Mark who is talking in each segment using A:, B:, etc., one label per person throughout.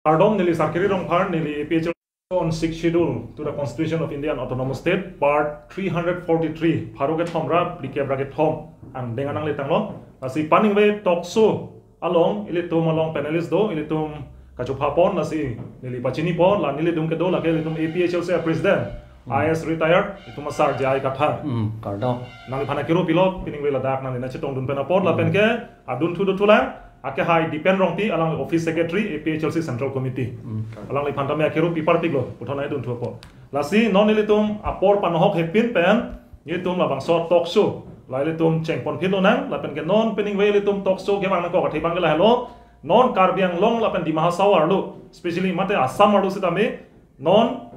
A: Pardon, nili sarkiri rong par nili APHL on 6th schedule to the Constitution of Indian Autonomous State, part 343. Pharoge thomra dikebrage thom ang denganang litang lo. Nasi paning we talk so along ilitum along panelist do ilitum kachupapon nasi nili pachini pon la nili dum ke do la ke ilitum APHL se president. IS retired itu masar jai kathar.
B: Kardong.
A: Nang phana kiro pilot pining we ladak nang na chetong dun pena pon la pen ke adun thu do thulang ake hai depend rong pi alang office secretary APHLC central committee alang li phanta me akero pi party lo uthona idun thu po lasi non ilitum apor panohok hepin pen yitum labang so talk show la ilitum chengpon philo nang la pen ke non pening we ilitum talk show ke bang na ko kathi bang la hello non karbiang long la pen di mahasawar lo especially mate assam arlo sitame non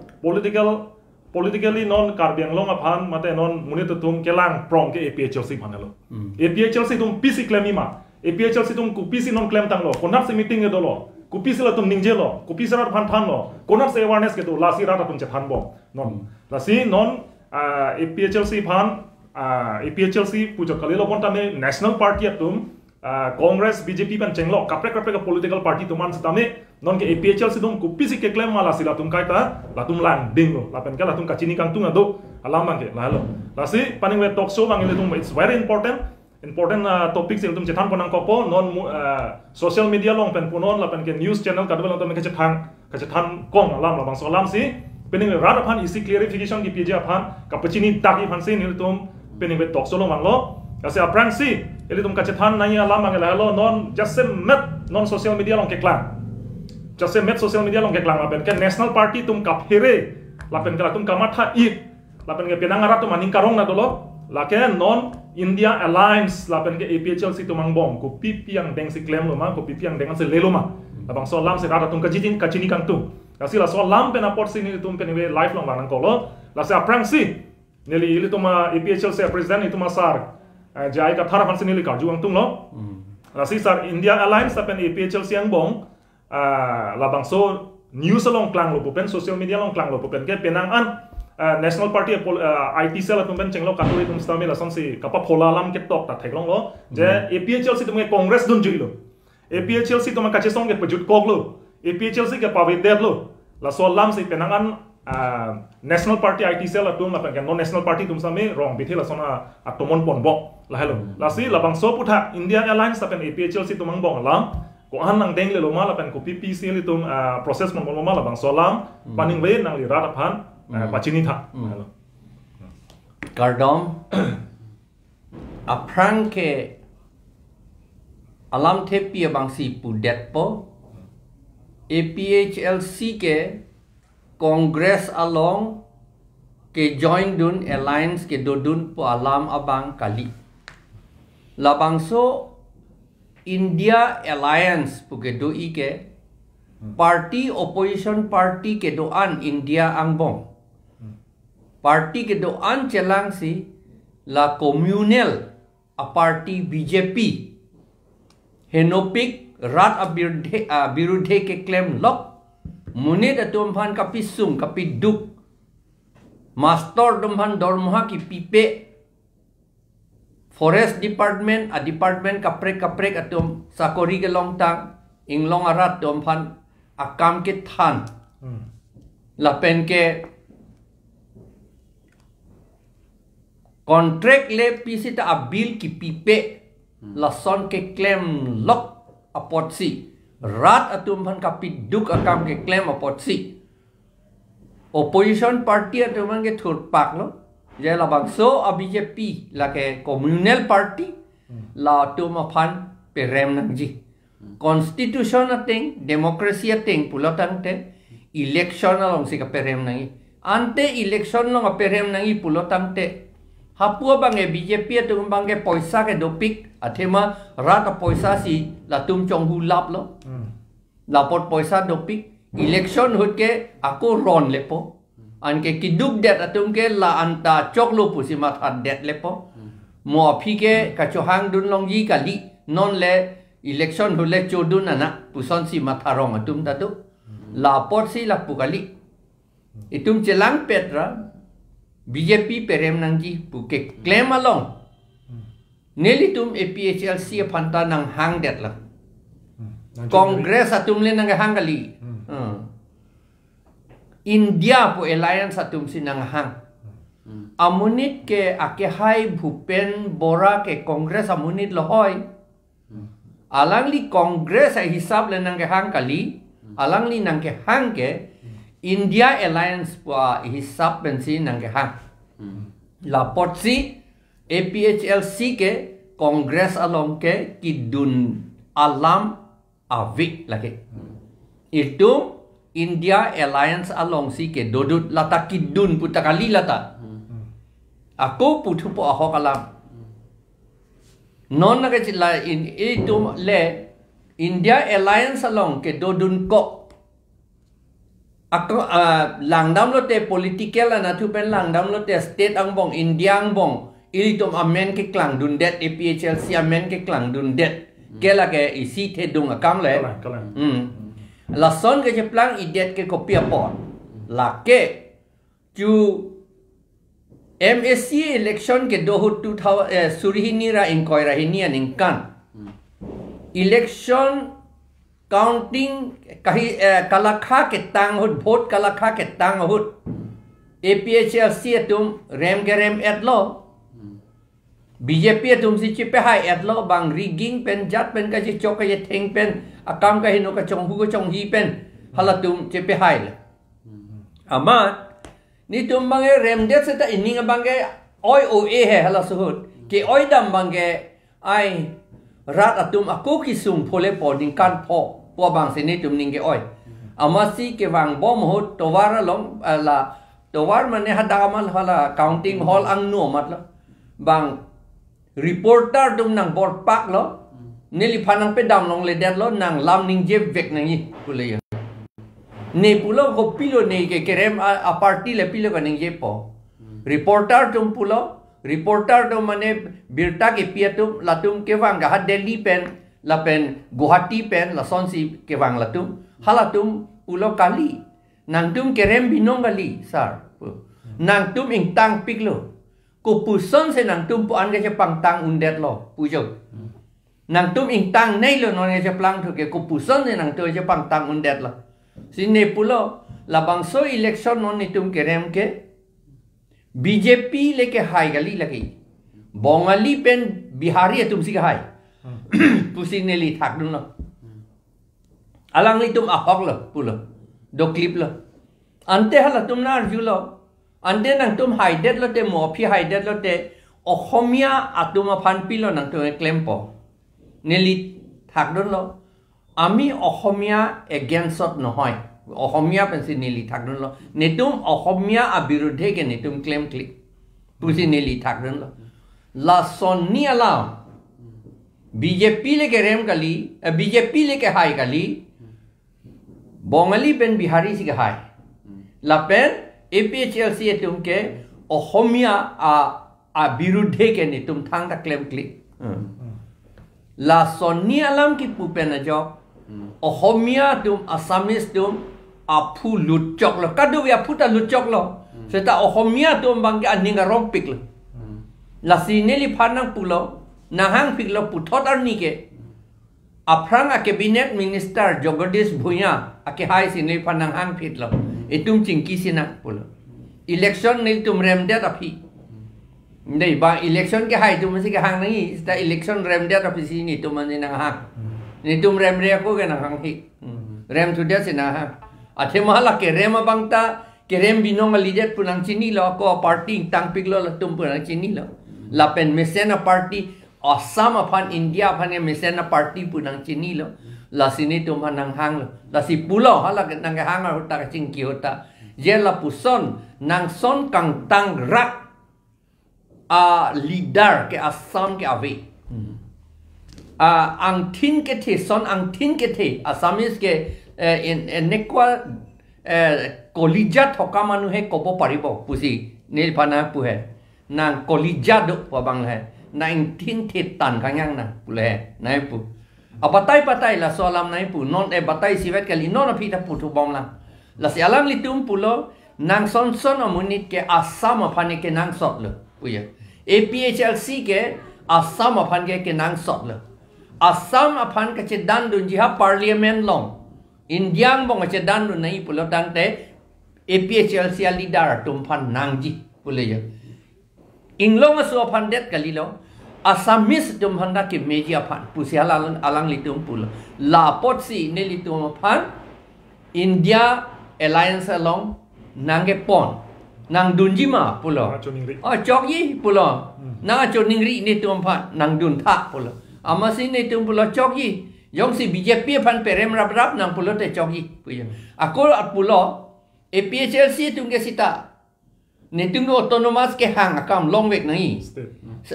A: politically non karbiang long aphan mate non munitutum kelang prong ke APHLC phanelo APHLC tum pc clemima APHLC tum kupisi non claim tang lo konar se meeting do lo kupisi la tum ningje lo kupisi rat phan phan lo konar se awareness ke do lasi rat tum che phan bo non lasi non APHLC phan APHLC pujo kalilo ponta me national party atum Congress BJP pan chenglo kapre ka political party tuman sitame non ke APHLC tum kupisi ke claim mala sila tum kaita la tum lang ding lo la pen ka la tum kachini kang tung ado alam bang ke la lo lasi paning we talk show bang ile tum it's very important topics yang tum cetan ponang kopo non social media long pen punon la pen ke news channel kadbel tum ke cetan kong alam la bang so alam si pening rat aphan isi clarification ki pj aphan kapachini taki phan si nil tum pening be talk solo manglo ase aprang si eli tum ka cetan nai alam mang la lo non just met non social media long ke klang just met social media long ke klang la pen ke national party tum kaphere la pen ke tum kamatha it la pen ke penang rat tum maning karong na dolo la ke non India Alliance la pen ke APHLC tu mangbong ko pipi yang deng si claim lo ma ko pipi yang dengan se lelo ma abang so lam se rata tum kajin kachini kang tu kasi la so lam pen aport si ni tum pen we life long bang ko lo la se aprang si neli ili tum APHLC president itu masar jai ka thara phan si neli ka juang tung lo la si sar India Alliance la pen APHLC yang bong la bang so news long klang lo pen social media long klang lo pen ke penang an national party IT cell atum ben chenglo katoi tum stami la sonsi kapa phola lam ke tok ta theklong lo je APHLC tum congress dun juilo APHLC tum ka chesong ke pajut kok lo APHLC ke pawe det lo la so lam si penangan national party IT cell atum la pen non national party tum stami wrong bithi la sona atomon pon bok la hello la si la bang so putha India Alliance ta pen APHLC tum bong lam ko han nang deng le lo ma la pen ko PPC li tum process mon ma la bang so lam paning we nang li rat phan Pachini tha.
B: Kardom. Aprang ke alam tepi abangsi pudet po. APHLC ke Congress along ke join dun alliance ke dodun po alam abang kali. Labangso India Alliance po ke doi ke party opposition party ke doan India angbong. Parti ke doan chelang si la communal a party BJP henopik rat abirudhe ke claim lok munit atum phan kapisum kapiduk master dumphan dormoha ki pipe forest department a department kaprek atum sakori ke longtang inglong arat dumphan akam ke than la pen ke contract le pisita abil ki pipe lason ke claim lok apotsi rat atum phan kapiduk akam ke claim apotsi opposition party atum ke thur pak lo je la bang so a BJP la ke communal party la atum phan perem nang ji constitution ating democracy ating pulotang te election along si ka perem nang ante election long a perem nang pulotang te Hapua bang BJP atum bang ke poisa ke dopik athema rat poisa si latum chong hulap lo lapot poisa dopik election hut ke aku ron lepo an ke kiduk det atum ke la anta choklo pusi mathat det lepo mo phi ke kachohang dun longji kali non le election hule chodun ana puson si matharong atum tatu lapot si lapu kali itum chelang petra BJP perem nangji puke claim along nelitum APHLC phanta nang hang det la Congress atum le nang hang kali India po alliance atum sinanghang. Amunit ke akehai Bhupen Bora ke Congress amunit lohoy. Alang li Congress ay hisab le nang hang kali. Alang li nang hang ke India alliance po hisab bensin nang hang. Lapot si Aphlc ke Congress along ke kidun alam avik lagi. Itu India alliance along si ke dodut lata kidun putakali lata. Aku putu po ahok alam. Non na kecila itu le India alliance along ke dodun ko. Aku langdam lo te political na tu pen langdam lo te state ang bong India ang bong itu amen ke klang dun det Aphlc amen ke klang dun det. Kela ke isi te dung akam le. La son ke jeplang idet ke kopi apot. La ke ju MSC election ke dohut 2000 surihini ra inkoy rahini aningkan. Election counting kahi kalakha ke tanghut vote kalakha ke tanghut. Aphlc tum rem ke rem etlo. BJP tum si chipe hai etlo bang rigging pen jat pen ka chi chok ka ye theng pen akam ka hino ka chong hu ko chong hi pen halatum chipe hai le. Amat ni tum bange rem det se ta ining bange oi o e he hala suhut ke oi dam bange ai rat atum aku kisum phole po ding kan pho po bang se ni tum ning ke oi. Amasi ke bang bom hot towar long la towar mane hadamal hala counting hall ang no matla bang reporter dum nang board pak lo nili phanang pe dam long le det lo nang lam ning je vek nang yi pule ne pulo ko pilo ne ke kerem a party le pilo kaning je po reporter dum pulo reporter dum mane birta ke piatum latum ke wang ga Delhi pen la pen Guwahati pen la sonsi ke wang latum halatum pulo kali nang tum kerem binong kali sar nang tum ing tang piklo ko puson se nang tum puan ke pang tang undet lo pujo nang tum ing tang nei lo no ke plang thu ke ko puson se nang tu ke pang tang undet lo sine pulo la bangso election non ni tum kerem ke BJP le ke hai gali lagi bongali pen bihari tum si ke hai pusine li thak dun lo alang li tum ahok lo pulo do clip lo ante hala tum na review lo ande nang tum haidet lo te mo phi haidet lo te Ohomia atuma phan pilo nang tu claim po neli thak don lo ami Ohomia against no hoy Ohomia pensi neli thak don lo netum Ohomia abirudhe ke netum claim click pusi neli thak don lo la sonni ala BJP le ke rem kali BJP le ke hai kali bongali pen bihari si ke hai la pen Aphlc tum ke Ohomia a birudhe ke ni tum thang ta claim click la sonni alam ki pupena jo Ohomia tum Assamese tum a phu lut chok lo kadu ya phuta lut chok lo seta Ohomia tum bang ke aninga rong pik lo la sineli phanang pulo nahang pik lo puthot arni ke aprang a cabinet minister Jagadish Bhuya ake hai sineli phanang hang phit lo itum cingki sina pulo election ni tum rem det api nei ba election ke hai tum si ke hang nang sta election rem det api sini tum man nang hang ni tum rem re ko ke nang hang hi rem tu det sina ha athe mahala ke rem bangta ke rem binong lidet punang chini lo ko party tang pik lo tum punang chini lo la pen mesena party Assam upon India upon mesena party punang chini lo la sini tum nang hang lo la si pulo hala nang hang hota ka cingki hota je la puson nang son kang tang rak a leader ke Assam ke ave ang thin ke the son ang thin ke the Assamese ke nekwa kolija thoka manu he kobo paribo pusi nil pana puhe nang kolija do pabang he 19 the tan kanyang na pule nai pu abatai patai la solam nai pu non e batai sivet kali non api ta putu bom la la si alang litum pulo nang son son amunit ke Assam aphane ke nang sot lo puya Aphlc ke Assam aphane ke nang sot lo Assam aphan ke chedan dun jiha parliament long Indiang bong aja dan lu nai pulau tang te APHLC leader tumpan nangji pulau ya. Inglong asu pandet kali lo. Asamis tumpan dak ke meja pan pusia alang litum pulau. Lapot si ne litum pan India Alliance along nangge pon nang dunjima pulau. Oh chokyi pulau. Nang acho ningri ne tumpan nang dun tha pulau. Amasi ne tum pulau chokyi. Yang si BJP pan perem rap nang pulau te chokyi puya. Aku at pulau APHLC tungge sita. Ne tung autonomous ke hang akam Longvekpo nai.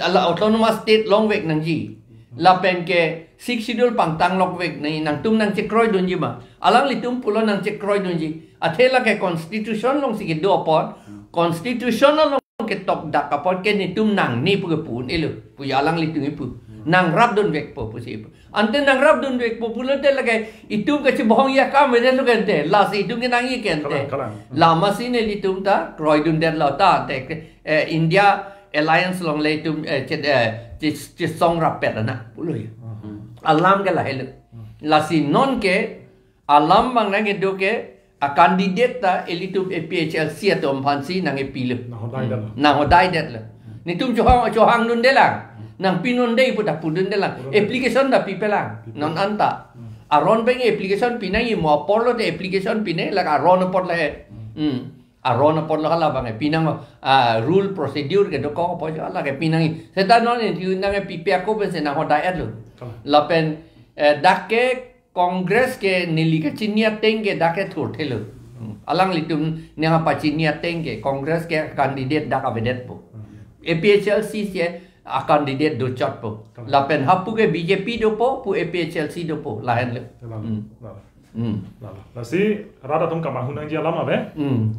B: Ala autonomous state Longvekpo nang ji. La pen ke 6 schedule pangtang Longvekpo nai nang tum nang chekroi dunji ma. Alang litum pulau nang chekroi dunji. Athela ke constitution long si ke do apon. Constitution long ke tok dak apon ke ni tum nang ni pu pun elu. Puya alang litung ipu. Nang rap dun vekpo pusi ipu. Ante nang rap dun vekpo pulau te lage itum ke bohong ya kam mede lu kente. La si itum ke nangi kente. La masi ne litum ta kroi dun den la ta te India Alliance long le tum chet song rap pet na pulau ya. Alam ke la helu. La si non ke alam bang nang edo ke a candidate ta elitum APHLC atau pansi nang epilu. Nang hodai det la. Ni tum johang nun de lang. Nang pinun day pun dah pudun dalam application dah pipelang non anta aron peng application pinai mo porlo de application pinai lag aron por la aron por la kala bang pinang rule procedure ke doko po jo la ke pinang seta non ni nang pipe ko ben se nang hodai adlu la pen dakke congress ke nili ke chinia tenge dakke thur thelu alang litum nang pa chinia tenge congress ke candidate dak avedet po APHLC se akan didet do chat po lapen hapu ke BJP do po pu APHLC do po lahen le
A: la si rada tum kama hunang dia lama be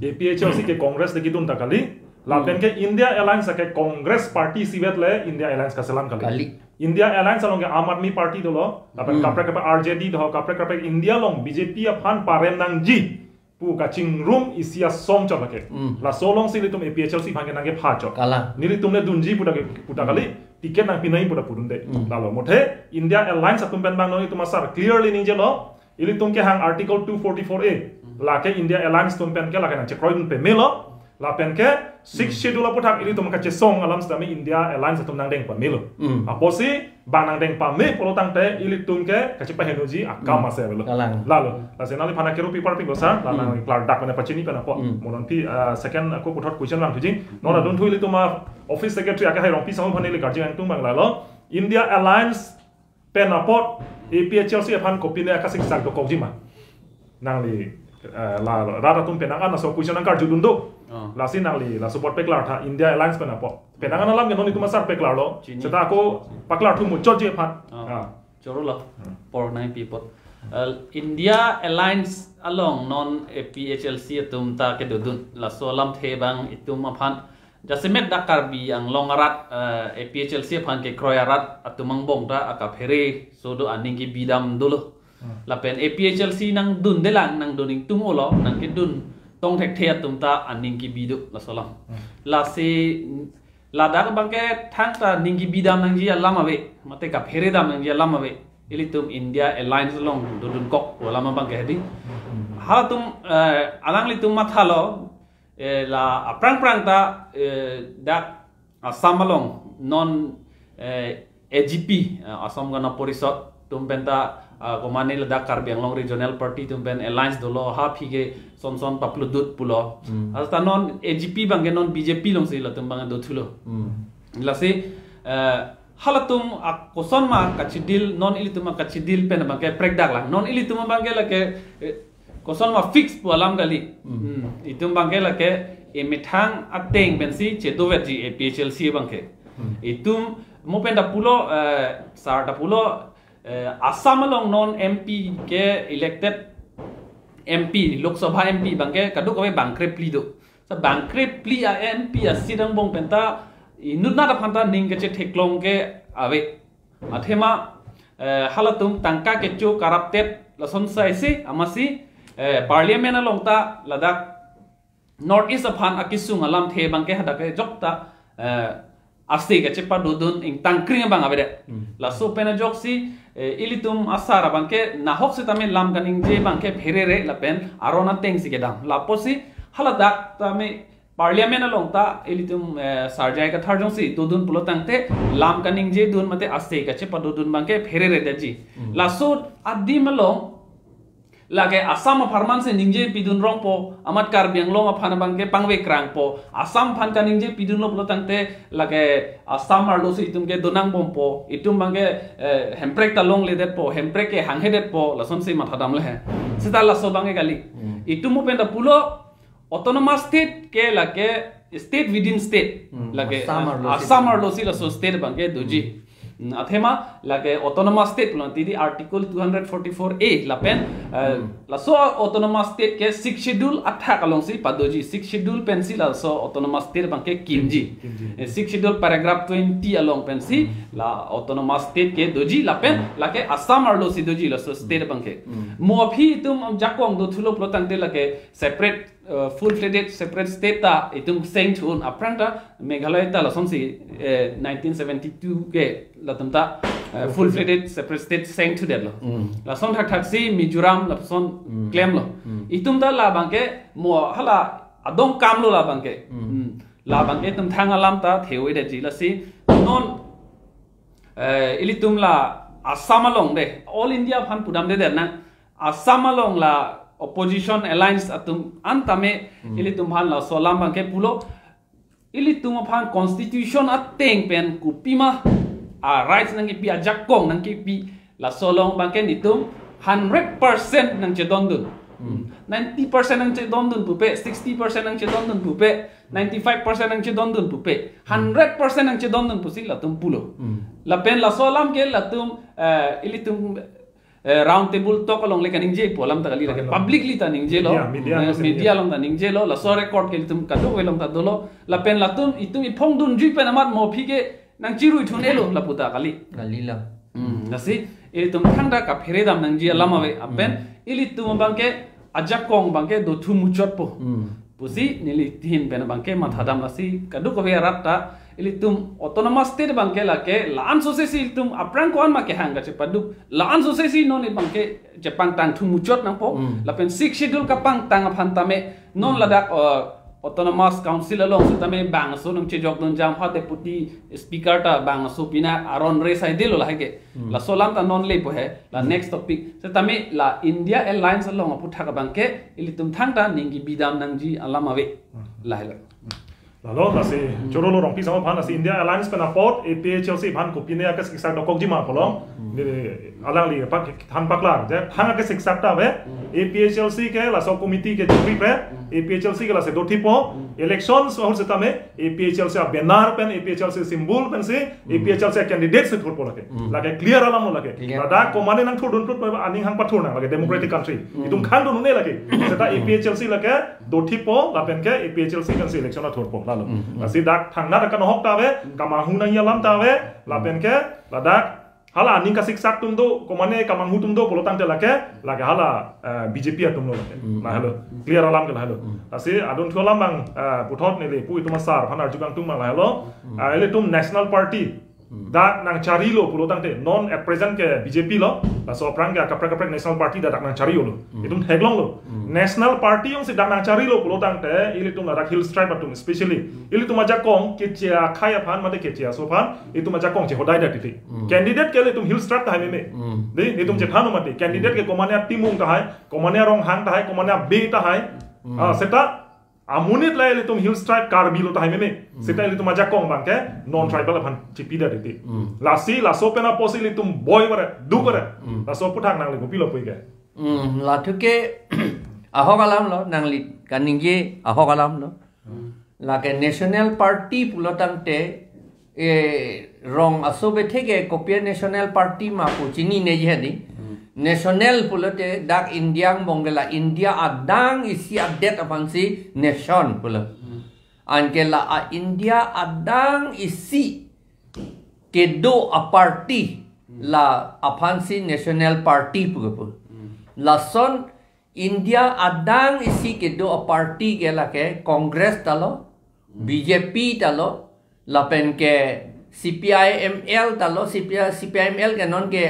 A: APHLC ke congress de gidun takali lapen ke India Alliance ke congress party sivet le India Alliance ka selam kali India Alliance along ke Aam Aadmi party do lo lapen kapre RJD do kapre India long BJP aphan parem nang ji pu kaching room isia song cha lake la solong si litum APHLC phange nange pha cho
B: kala
A: nilitum ne dunji puta kali tiket nang pinai puta pudunde lalo mothe India Alliance atum pen bang no ituma sar clearly ninje lo ilitum ke hang article 244A la ke India Alliance tum pen ke la ke na chekroi dun pe melo la pen ke 6 schedule putak ilitum ka che song alam stami India Alliance atum nang deng pa melo aposi bang nang deng pa me polo tang te ilitum ke ka che pa henoji akama se lo lalo la senali phana keru pi parping gosa la nang klar dak ne pachini pe na po monon pi second aku puthot question lang thujing nona dun thui lituma office secretary aka hai rong pi sang phane le garjing ang tung bang la lo India Alliance pe na pot APHLC phan copy ne aka sik sak do kojima nang li la rada tum penangan na so question ang karju dun do la sin nang li la support pe klar tha India Alliance pe na po penangan alam ke non ituma sar pe klar lo seta aku paklar thu mu chot je phan
C: choro la por nai people India Alliance along non APHLC tum ta ke dudun la solam the bang itum aphan jasemet dakar bi ang longarat APHLC phan ke kroyarat atumang bong ta aka phere sodo aning ki bidam dolo la pen APHLC nang dun delang nang doning tum olo nang ke dun tong thek the tum ta aning ki bidu la solam la se la dak bang ke thang ta ning ki bidam nang ji lama be mate ka phere dam nang ji lama be ilitum India Alliance long dudun kok wala ma bang ke hedi ha tum alang litum mathalo la aprang ta dak asamalong non AGP asam gana porisot tum penta komane la dak karbiang long regional party tum pen alliance dolo ha phige son papludut pulo asta non AGP bang non BJP long se la tum bang do thulo la se halatum koson ma kachidil non ilitum kachidil pen bang ke prekdak la non ilitum bang ke la ke koson ma fix pu alam gali itum bang ke la ke emithang ateng bensi chedovet ji APHLC bang ke itum mo pen da pulo sar da pulo Assam along non MP ke elected MP Lok Sabha MP bang ke kaduk awe bangkrep pli do sa bangkrep pli a MP a sidang bong penta inut na da phanta ning ke che theklong ke awe athema halatum tangka ke chu corrupted la sonsai se amasi parliament along ta ladak north east aphan akisung alam the bang ke hada ke jokta asti ke cepat dudun ing tangkring bang abede la so pena joksi ilitum asara bangke nahok se tame lam kaning je bangke pherere la pen arona teng si gedam la posi haladak tame parliament along ta ilitum sarjai ka tharjong si dudun pulo tangte lam kaning je dun mate asti ke cepat dudun bangke pherere deji la so adim along lage asam farman se ningje pidun rong po amat kar biang long aphan bangke pangwe krang po asam phan ka ningje pidun lo pulo tangte lage asam arlo se itum ke donang bom po itum bangke hemprek ta long le det po hemprek ke hang hedet po la son se matha dam le sita la so bange gali itum mo penda pulo autonomous state ke lage state within state lage asam arlo si la so state bangke doji athema lage autonomous state pulo tidi article 244a la pen la so autonomous state ke 6 schedule atha kalong si padoji 6 schedule pen si la so autonomous state bangke kimji 6 schedule paragraph 20 along pen si la autonomous state ke doji la pen lage assam arlo si doji la so state bangke mo phi tum jakong do thulo pulo tangte lage separate full fledged separate state ta itum seng thun apranta meghalaya ta la somsi 1972 ke la tamta full fledged separate state seng to that lo la son thak si mizoram la son claim lo itum da la bangke mo hala adong kam lo la bangke tum thang alam ta theoi de ji la si non ilitum la assam along de all india phan pudam de na assam along la opposition alliance atum antame ilitum han la solam bangke pulo ilitum phan constitution ateng pen kupima rights nang pi ajak kong nang pi la solong bangke nitum 100% nang chedon dun 90% nang chedon dun pupe 60% nang chedon dun pupe 95% nang chedon dun pupe 100% nang chedon dun pusi la tum pulo la pen la solam ke la tum ilitum round table talk along le kaning je polam ta kali la publicly ta ning je lo media long ta ning je lo la so record ke tum ka do welong ta dolo la pen la tum itum i phong dun ji pen amat mo phi ke nang chiru thun elo la puta kali
B: la
C: nasi ilitum thangda ka pheredam nang ji alama we apen ilitum bangke ajak kong bangke do thu muchot po pusi nili tin pen bangke mathadam nasi kadu ko be ratta ilitum autonomous state bangke la ke lan society ilitum aprang kon ma ke hanga che padu lan society non ni bangke jepang tang thu muchot nang po la pen 6 schedule ka pang tang phantame non ladak autonomous council along tame bang so nang che jok don jam ha deputy speaker ta bang so pina aron re sai dilo la hege la solam ta non le po he la next topic se tame la india alliance along apu thaka bangke ilitum thangta ningi bidam nangji alamawe la
A: lalu nasi coro lo rompi sama pan nasi India Alliance penapot APHLC pan kopi ni akas kisah dokok jima kolong ni alang li pak han paklar je hang akas kisah ta be APHLC ke la so committee ke juri pe APHLC ke la se doti po elections ho se tame APHLC benar pen APHLC symbol pen se APHLC candidate se thot po lake lage clear alam lo lake lada komane nang thudun put aning hang pathur na lage democratic country itum khan do ne lake seta APHLC lake doti po la pen ke APHLC kan se election na thot po lalu nasi dak thangna dak kan hok ta be kamahung nang yalam ta be la pen ke ladak hala aning ka siksak tum do komane kamanghu tum do polotang te lake hala BJP atum lo lake na halo clear alam ke halo nasi adun tholam bang puthot ne le pu itum sar phanar jukang tum la halo ele tum national party dak nang chari lo polotang te non at present ke BJP lo la so prang ka kaprak national party dak nang chari lo itum heglong lo national party yung si dak nang chari lo polotang te ile tum dak hill stripe atum especially ile tum aja kong ke chia khaya phan mate ke chia so phan itum aja kong che hodai dak ti candidate ke le tum hill stripe ta hai me de itum je phanu mate candidate ke komane timung ta hai komane rong hang ta hai komane be ta hai seta amunit la ile tum hill stripe karbi lo ta hai me seta ile tum aja kong bang ke non tribal phan chipi da ti la si la so pena possibly tum boy bare du bare la so puthang nang le ko pilo pui ke
B: la thuke ahok alam lo nanglit kaningje ahok alam lo la ke national party pulotang te rong asobe theke kopia national party ma ko chini ne jedi national pulote dak indiang bongela india adang isi update apansi nation pulo ankela india adang isi kedo a party la apansi national party pulo la son India adang isi kedo a party ke la ke Congress talo BJP talo lapen ke CPIML talo CPIML ke non ke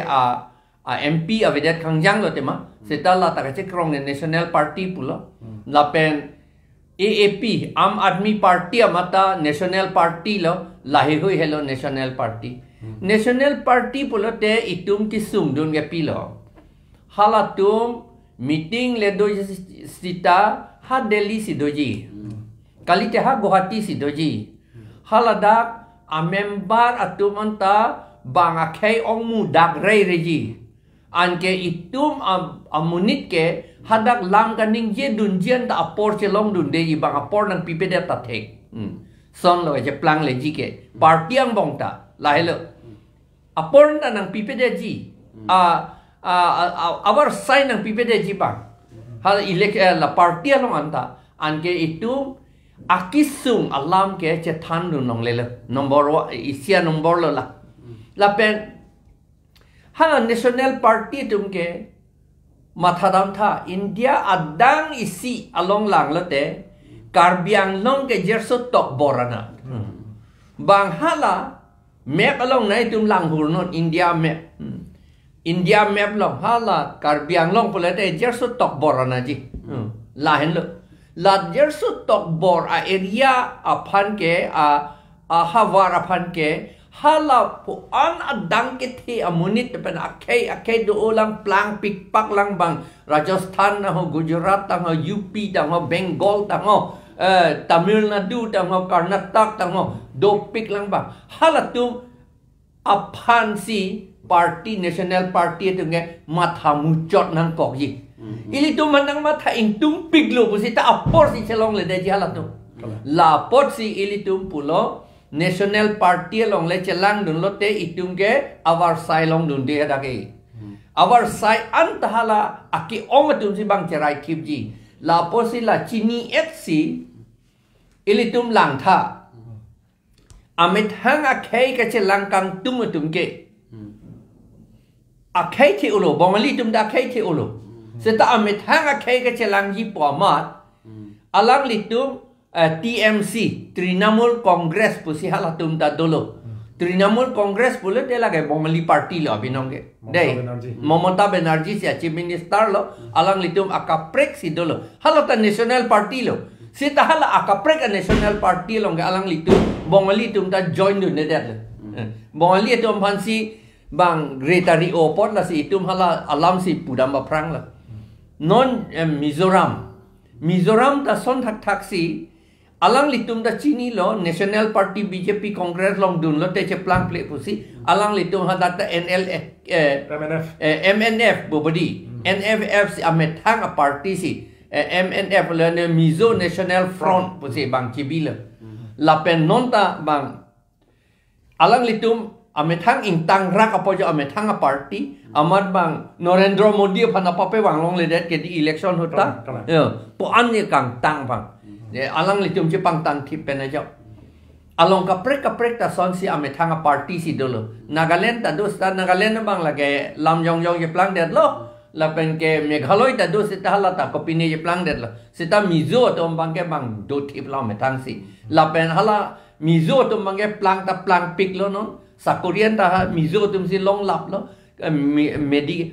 B: MP avedat kangjang lo tema setala ta ke krong national party pulo lapen AAP Am Admi Party amata national party lo lahi hui hello national party national party pulo te itum kisum dun ge pilo halatum meeting le do sita ha Delhi sidoji kali te ha Guwahati sidoji haladak a member atum anta banga khay ong mu dak rei reji anke itum amunit ke hadak lam kaning je dunjian ta apor chelong dun de bang apor nang pipede ta thek son lo je plang le ji ke party ang bong ta la hello apor ta nang pipede ji our sign nang pipede ji bang hal elect la party along anta anke itum akisung alam ke cethan dun nong lele nombor isia nombor lo la pen hala national party tum ke mathadam tha India adang isi along lang late karbiang long ke jerso tok borana bang hala map along nai tum lang hur non India map long hala karbiang long polate jerso tok borana ji la hen lo la jerso tok bor a area aphan ke a hawar aphan ke hala po an adang ke the amunit pen akai do ulang plang pik pak lang bang Rajasthan na ho Gujarat tang ho UP tang ho Bengal tang ho Tamil Nadu tang ho Karnataka tang ho do pik lang bang hala tu aphan si party national party tu nge matha mucot nang kok ji ili tu manang matha intung piglo pusi ta apor si chelong le de hala tu la pot si ili tu pulo national party long le chelang dun lo te itung ke awar sai long dun de da ke awar sai antahala aki ong tum si bang cherai khip ji la pot si la chini et si ili tum lang tha amit hang akai ka chelang kang tum ke akai thi ulo bongali tum da akai thi ulo seta amit hang akai ka chelang ji pomat alang litum TMC Trinamool Congress pusi halatum ta dolo Trinamool Congress pula de lage bongali party lo binongge dei Mamata Banerjee si chief minister lo alang litum akaprek si dolo halata national party lo seta hala akaprek national party lo alang litum bongali tum ta join dun de bongali tum phansi bang retari opot la si itum hala alam si pudam baprang la non Mizoram ta son thak si alang litum da chini lo national party BJP congress long dun lo te che plang play pusi alang litum hada ta MNF bobadi NFF si amethang a party si MNF le Mizo National Front pusi bang chibila la pen nonta bang alang litum amethang intang rak apo jo amethang a party amad bang Narendra Modi phana pape wang long le det ke di election hota po an ni kang tang bang alang litum Jepang tan tip penajo along kaprek ta son si amethang a party si dolo Nagaland ta dos ta Nagaland bang lage lam yong je plang det lo la pen ke Meghalaya ta dos ta hala ta kopine je plang det lo sita Mizo to bang ke bang do tip lo methang si la pen hala Mizo to bang ke plang ta plang pik lo non Sakorian ta Mizo tum si long lap lo medi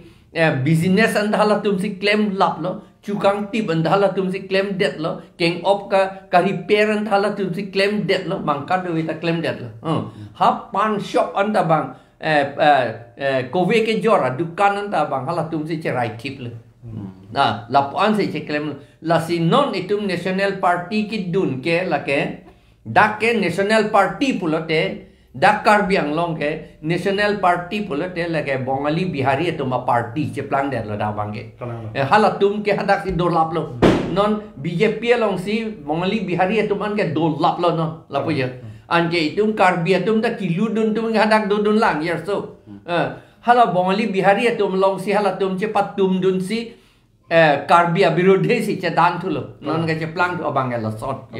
B: business and hala tum si claim lap lo chukang tip and hala tum si claim debt lo keng op ka repair and hala tum si claim debt lo mangka do ita claim debt lo ha pan shop anta bang kove ke jora dukan anta bang hala tum si cherai tip lo na la pan si che claim la si non itum national party ki dun ke la ke dak ke national party pulote Dakar biang long ke national party pula te lage bongali bihari itu ma party je plang der lo da bangge halatum ke hadak si dolap lo non BJP long si bongali bihari itu man ke dolap lo no lapo je anje itum karbi itum ta kiludun tum hadak dudun lang yer so hala bongali bihari itu long si halatum je patum dun si Karbia birodhe si che dan thulo non ga che plang to bangge la sot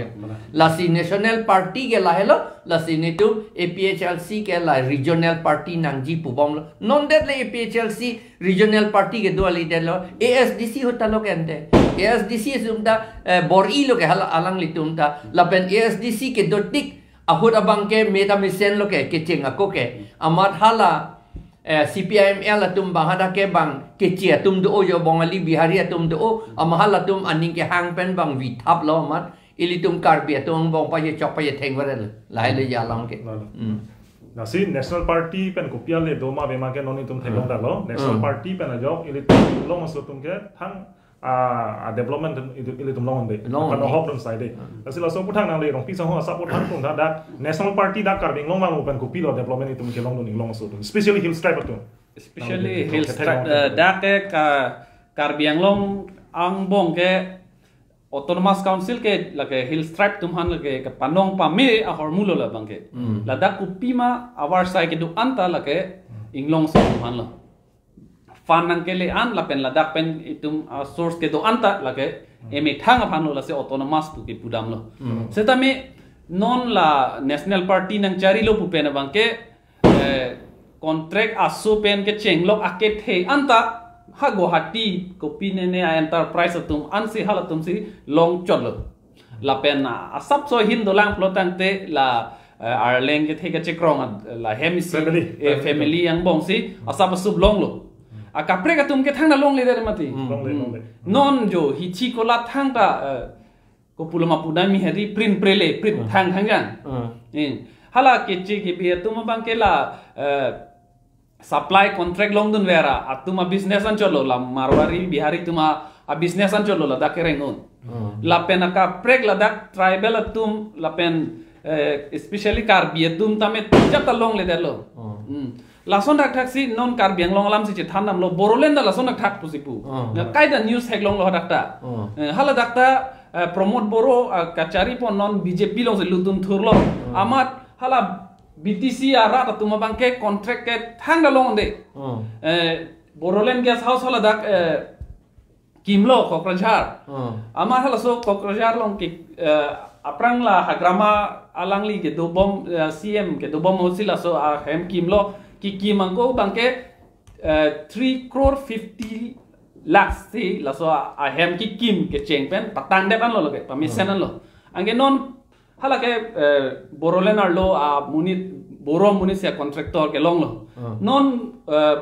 B: la si national party ke la hello la si nitum APHLC ke la regional party nang ji pubom non det le APHLC regional party ke do ali de lo ASDC hota lo kente ASDC sumta bor i lo ke hala alang litum ta la pen ASDC ke do tik ahut abang ke meta misen lo ke kecing aku ke amat hala CPIML atum bang hada ke bang kecil atum do yo bongali bihari atum do amahal atum aning ke hang pen bang vitap lo amat ilitum karbi atum bong pa ye chok pa ye theng warel lai le ya long ke
A: nasi national party pen kopial le doma bema ke noni tum thegong da lo national party pen ajok ilitum long so tum ke thang development ilitum long de kan no hop dum side de nasi la so puthang nang le rong pi so ho support thang tum da national party da karbing long mang pen kopilo development itum ke long long so tum especially hill stripe atum
C: especially hill stripe da ke karbiang long ang bong ke autonomous council ke lage hill stripe tumhan lage ke panong pa me a hormulo la bangke la da kupima awar sai ke du anta lage inglong sa tumhan lo fan nang ke le an la pen la dak pen itum source ke do anta lage eme thang phan lo la se autonomous pu ke pudam lo setame non la national party nang chari lo pu pen bangke contract asu pen ke chenglok ake the anta ha Guwahati kopi nene enterprise atum ansi hal atum si long cholo la pena asap so hin dolang plotante la arleng ke thega chekrong la hemisi family yang bong si asap sub long lo akapre ka tum ke thang na long le der mati non jo hichi kola thang ta ko pulama pudami heri print prele print thang thang hala ke che ke be tum bang ke la supply contract long dun vera atuma business an cholo la marwari bihari tuma a business an cholo la dakere ngon la pena ka preg la dak tribal atum la pen especially karbi atum tame jata long le delo la son dak taxi non karbiang long lam si thanam lo borolen da la son dak thak pusipu na kaida news hek long lo dakta hala dakta promote boro kachari pon non BJP long se lutun thurlo amat hala BTC ara tuma bangke contract ke thang da long de borolen gas house hola dak kimlo kokrajar amar hala so kokrajar long ki aprang la hagrama alangli ke do bom CM ke do bom hosila so hem kimlo ki kimangko bangke 3 crore 50 lakhs si la so hem ki kim ke chengpen patang de ban lo ke permission lo ange non hala ke borolen arlo munit boro munit sia contractor ke long lo non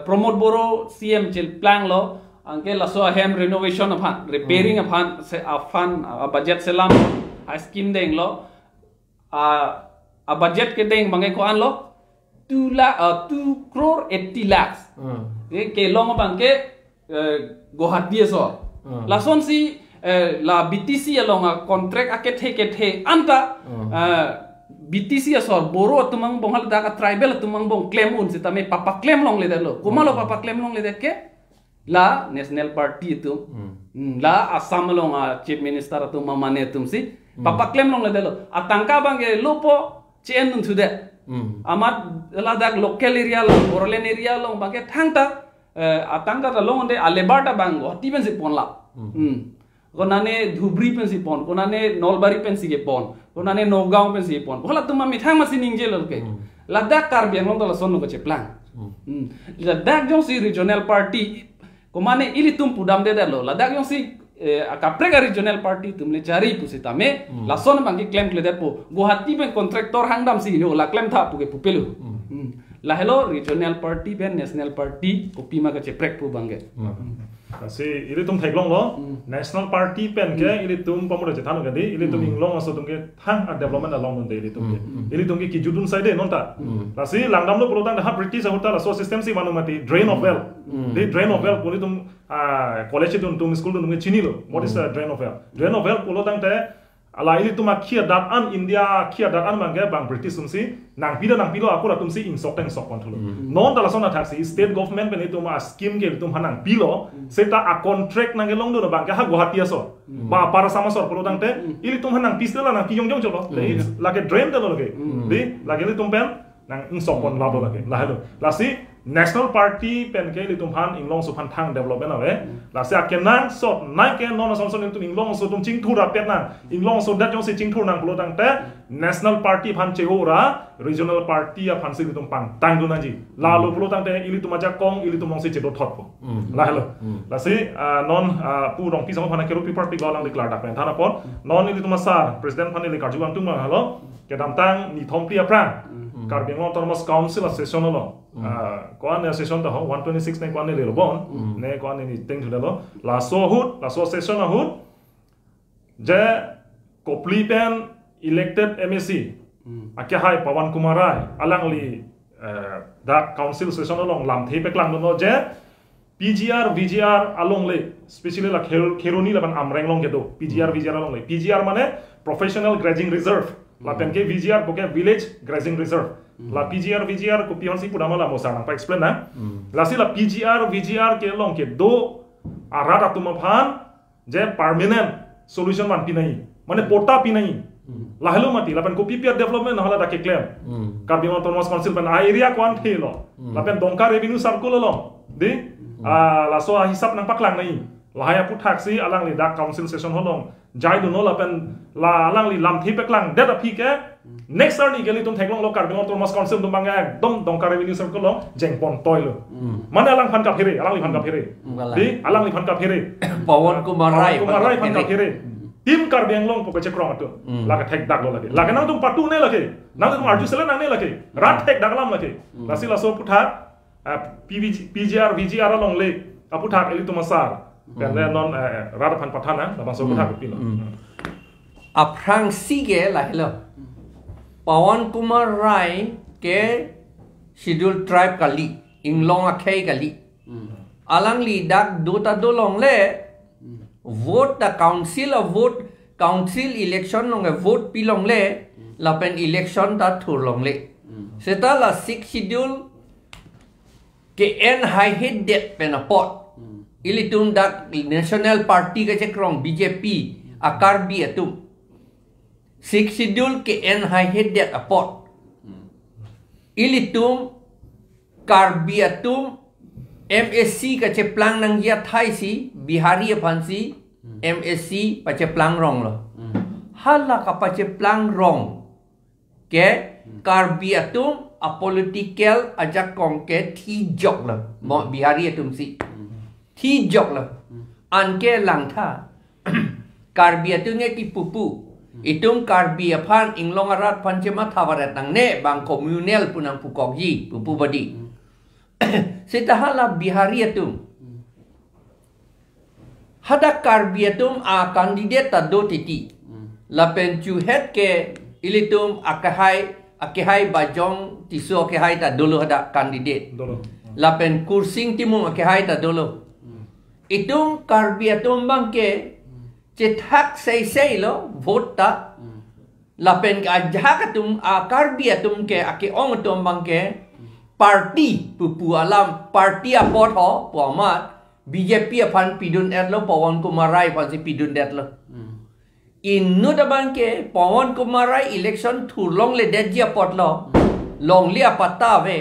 C: promote boro CM chil plan lo anke la so hem renovation aphan repairing aphan se afan budget selam a scheme deng lo a budget ke deng bangai ko an lo 2 crore 80 lakhs ke long bangke Guwahati so la son si la BTC along contract ake the anta BTC asor boro tumang bong hal da tribal tumang bong claim un sita me papa claim long le dalo kumalo papa claim long le de ke la national party tu la assam long chief minister tu mamane tum si papa claim long le dalo atangka bange lopo chen nun tu de amat la dak local area long borolen area long bange thangta atangka ta long de alebarta bango tiben si pon la konane dhubri pensi pon konane nolbari pensi ke pon konane noggaon pensi pon hola tuma mithang masi ningje lolke ladakh karbiang long tola sonno ko che plan ladakh jong si regional party komane ili tum pudam de dalo ladakh jong si akaprega regional party tumle jari pusita me la son bangi claim kle depo Guwahati ben contractor hangdam si yo la claim tha puke pupelu la hello regional party ben national party kopima ka che prek pu bange
A: kasi ili tum theglong lo national party pen ke ili tum pamuda je thanu gadi ili tum inglong aso tum ke thang development along de ili tum ke ki judun side non ta kasi langdam lo pulotang ha british hotel so system si manumati drain of well the drain of well puli tum college tum school tum chini lo what is a drain of well pulotang te ala ili tum akhia dat an india khia dat an mangge bang british tum si nang pilo akura tum si insok teng sok control non dala sona taxi state government pen itu ma scheme ke tum hanang pilo seta a contract nang gelong do bang ha Guwahati aso ba para sama sor pulotang te ili tum hanang pisela nang piyong jong cholo lage drain de lo lage di lage ili tum pen nang insok kon lado lage la helo la si national party pen ke li tum han inglong su phan thang development ave la sia ken nang sot nai ke non son son tum inglong su tum ching thu ra pet na inglong su dat jong si ching thu nang pulo tang te national party phan che ora regional party a phan si tum pang tang du na ji la lo pulo tang te ili tum ja kong ili tum long si che do thot po la hello la si non pu rong pi song phan ke ru pi party go lang declare dak pen thana pon non ili tum sa president phan ili karju bang tum ma hello ke dam tang ni thom pri apra Karbing Autonomous Council session lo kwan session ta 126 ne kwan ne le bon ne kwan ni ting thu lo la so session a hut je kopli pen elected MSc akya hai Pawan Kumar Rai alang li da council session long lam the pek lang no je PGR VGR along le especially la kheroni la ban amreng long ke do PGR VGR along le PGR mane professional grazing reserve la pen ke VGR ko ke village grazing reserve la PGR VGR ko pion si pudama la mosa nang pa explain na la si la PGR VGR ke long ke do arata tuma phan je permanent solution man pinai mane pota pinai la hello mati la pen ko PPR development hala da ke claim Karbing Autonomous Council pen area kwan the lo la pen dongka revenue circle lo di la so hisap nang paklang nai la haya puthak si alang li da council session holong jai do no la pen la alang li lam thi peklang that a pike next year ni geli tum thaklong lo Karbing Autonomous Council tum bang dom dongka revenue circle lo jengpon toy lo mana alang phan ka phere alang li phan ka phere di alang li phan ka phere
B: Pawan Kumar Rai
A: phan ka phere tim Karbing long ko che krong to la ka thek dak lo lage la ka nang tum patu ne lage nang tum arju selen nang ne lage rat thek dak lam lage la si la so puthak PGR VGR long le aputhak eli tum asar kan non rada phan pathana la bang so puthak pi lo
B: Aphlc ke la hello Pawan Kumar Rai ke scheduled tribe kali inglong akhai kali alang li dak dota dolong le vote the council election long vote pilong le la pen election ta thur long le seta la 6 schedule ke en high head det pen apot ilitum dak national party ke chekrong BJP akar bi atum 6 schedule ke en high head det apot ilitum karbi atum MSc ka cheplang nang ya thai si bihari phansi MSc pa cheplang rong lo hala ka pa cheplang rong ke karbi atum a political ajak kong ke thi jok lo mo bihari atum si thi jok lo an ke lang tha karbi atum nge ki pupu itum karbi aphan inglong arat phan chema thavarat nang ne bang communal punang pukok ji pupu badi setahala bihari atum hada karbi atum a candidate ta do titi la pen chu het ke ilitum akahai bajong tiso akahai ta dolo hada candidate la pen kursing timum akahai ta dolo itum karbi atum bang ke chethak sei lo vote ta la pen ka jhakatum a karbi atum ke ake ong tum bang ke party pupu alam party apot ho pomat BJP aphan pidun et lo Pawan Kumar Rai phan si pidun det lo inu da ban ke Pawan Kumar Rai election thurlong le det ji apot lo long lia patta ve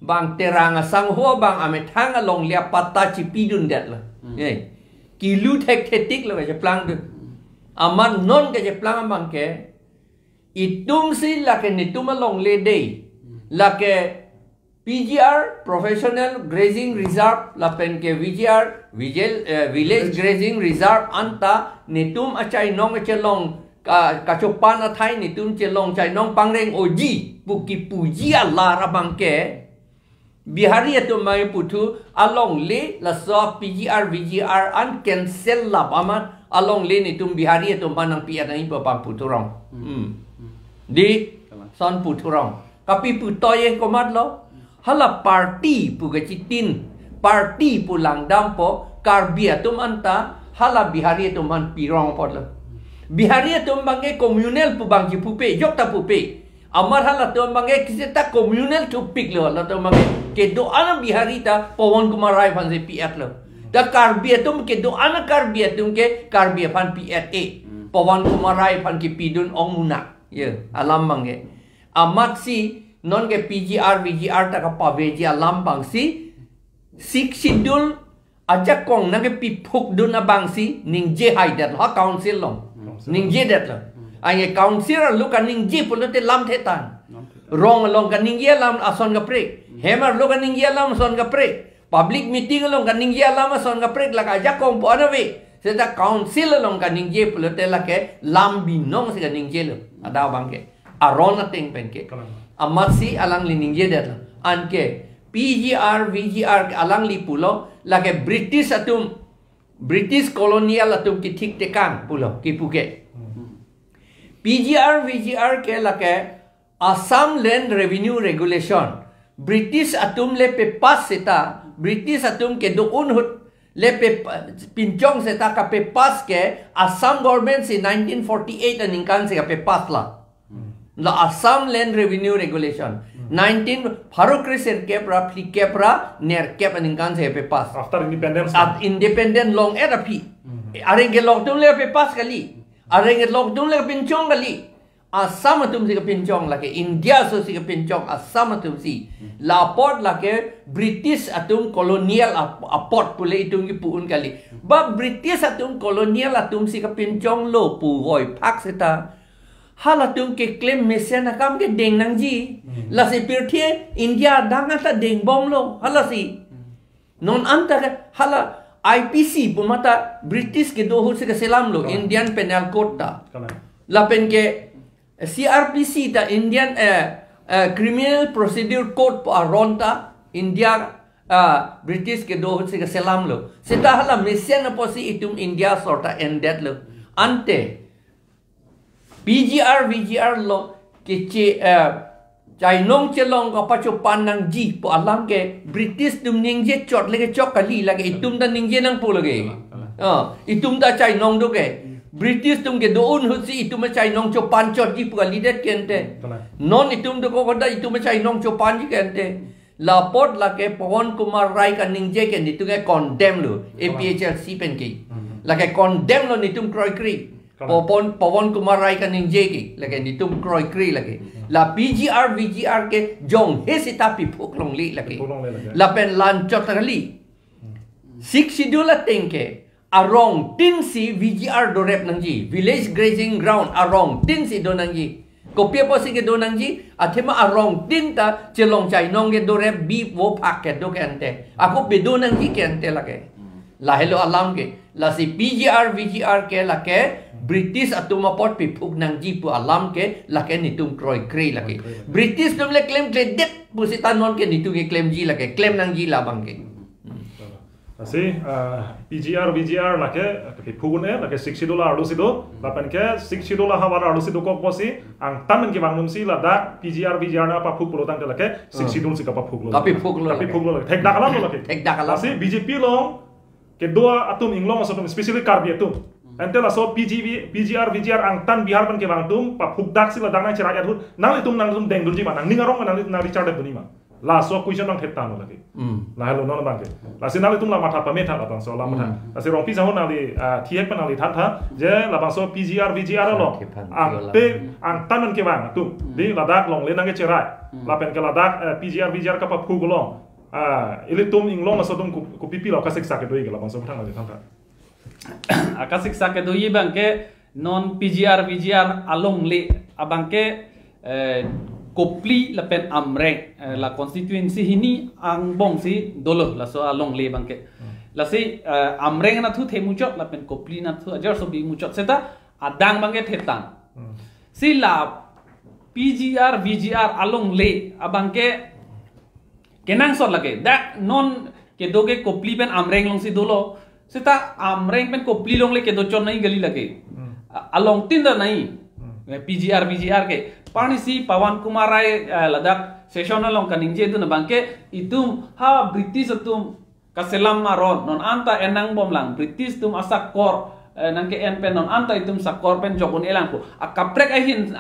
B: bang terang sang ho bang ame thang long lia patta chi pidun det lo kilu thek thetik lo je plang du aman non ke je plang bang ke itum si la ke nitum long le dei la ke PGR professional grazing reserve la pen ke VGR village grazing reserve anta nitum achai nong chelong ka chopan athai nitum chelong chai nong pangreng oji buki puji Allah rabang ke bihari atum mai putu along le la so PGR VGR an cancel la aman along le nitum bihari atum panang pi anai pa pang puturong di son puturong kapi putoye komat lo hala party pu gachitin party pu langdam po karbia tum anta hala bihari tum man pirong pot lo bihari tum bange communal pu bang ji pupe jokta pupe amar hala tum bange kiseta communal tu pik lo la tum bange ke do ana bihari ta Pawan Kumar Rai phan se piat lo da karbia tum ke do ana karbia tum ke karbia phan piat e Pawan Kumar Rai phan ki pidun ong muna ye alam bange amat si non ke PGR VGR ta ka paveji alam bangsi 6 schedule aja kong nang ke pipuk dun na bangsi ningje haidat ha council long ningje dat la ai council lu kan ningje pulote lam thetan rong long kan ningje lam ason ga prek hemer lu kan ningje lam son ga prek public meeting long kan ningje lam ason ga prek la ka aja kong po anawe seta council long kan ningje pulote la ke lam binong se kan ningje lo ada bangke arona ting penke amatsi alang li ningje dat anke PGR VGR alang li pulo la ke British atum British colonial atum ki thik tekang pulo ki Phuket PGR VGR ke la ke Assam Land Revenue Regulation British atum le pe pas seta British atum ke do unhut le pe pinchong seta ka pe pas ke Assam government si 1948 aninkan se ka pe pas la Assam Land Revenue Regulation 19 Farokriser kepra pli kepra ner kep aninkan se pe pas
A: after independence
B: independent long era pi arenge lockdown le pe pas kali arenge lockdown le pinchong kali Assam atum si ka pinchong la ke India so si ka pinchong Assam atum si la port la ke British atum colonial aport pule itung ki puun kali ba British atum colonial atum si ka pinchong lo pu hoi phak seta halatung ke claim mesen akam ke deng nangji la se pirthie India danga ta deng bom lo hala si non anta hala IPC pumata British ke do se ke selam lo Indian Penal Code ta la pen ke CRPC ta Indian Criminal Procedure Code pa ronta India British ke do se ke selam lo seta hala mesen aposi itum India sorta endet lo ante PGR VGR lo ke chainong chelong ka pacho panang ji po alam ke British dum ningje chot lege chok kali lage itum da ningje nang po lage itum da chainong do ke British tum ke doon husi itum chainong cho pan chot ji po kali det kente non itum do ko da itum chainong cho pan ji kente la pot la ke Pawan Kumar Rai ka ningje ke nitu ke condemn lo APHLC pen ke la ke condemn lo nitum kroi kri Pawan Kumar Rai ka ningje ki lagi nitum kroi kri lagi la PGR VGR ke jong hesita pi phuk long li lagi la pen lan chot kali 6 schedule tengke arong tin si VGR do rep nangji village grazing ground arong tin si do nangji kopia posi ke do nangji athema arong tin ta chelong chai nong ke do rep bi wo phak ke do ke ante aku be do nangji ke ante lage la hello alam ke la si PGR VGR ke la ke British atuma pot pi phuk nang ji pu alam ke la ke nitum kroi kri la ke British tum le claim ke det pu sita non ke nitu ke claim ji la ke claim nang ji la bang ke
A: asi PGR VGR la ke phukun la ke $60 ardu sido la pen ke $60 ha war ardu sido ko posi ang tamen ke bangnum si la da PGR VGR na pa phuk lo tang la ke $60 si ka pa phuk lo
B: tapi phuk lo
A: thek dakalam lo la ke
B: thek dakalam
A: asi BJP lo ke doa atum inglong asatum especially karbi atum ente la so PGR VGR ang tan bihar pan ke bang tum pa phukdak sila dang na chira yat nang tum dengdul ji ma nang ningarong nang richard buni ma la so question nang theta no lagi la hello non bang ke la sin nang tum la matha pa metha la bang so la matha la se rong pi sa hon nali thiek pan nali tha je la bang so PGR VGR lo ang tan ke bang tum di ladak long le nang ke chira la pen ke ladak PGR VGR ka pa phugulong ile tum inglong so tum ku pipi la ka sek sak ke doi ke la bang so thang nali tha
C: akasik sake doi bangke non PGR VGR along le abangke kopli la pen amreng la constituency hini ang bong si dolo la so along le bangke la si amreng na thu the muchot la pen kopli na thu ajar so bi muchot seta adang bangke thetan si la PGR VGR along le abangke kenang sot lage dak non ke doge kopli pen amreng long si dolo seta amreng pen kopli long le ke do chon nai gali lage along tinda nai PGR VGR ke pani si Pawan Kumar Rai ladak session along kaning je tu na bangke itum ha British atum kaselam maron non anta enang bom lang British tum asak kor nang ke en pen non anta itum sakor pen jokun elang ko akaprek ahin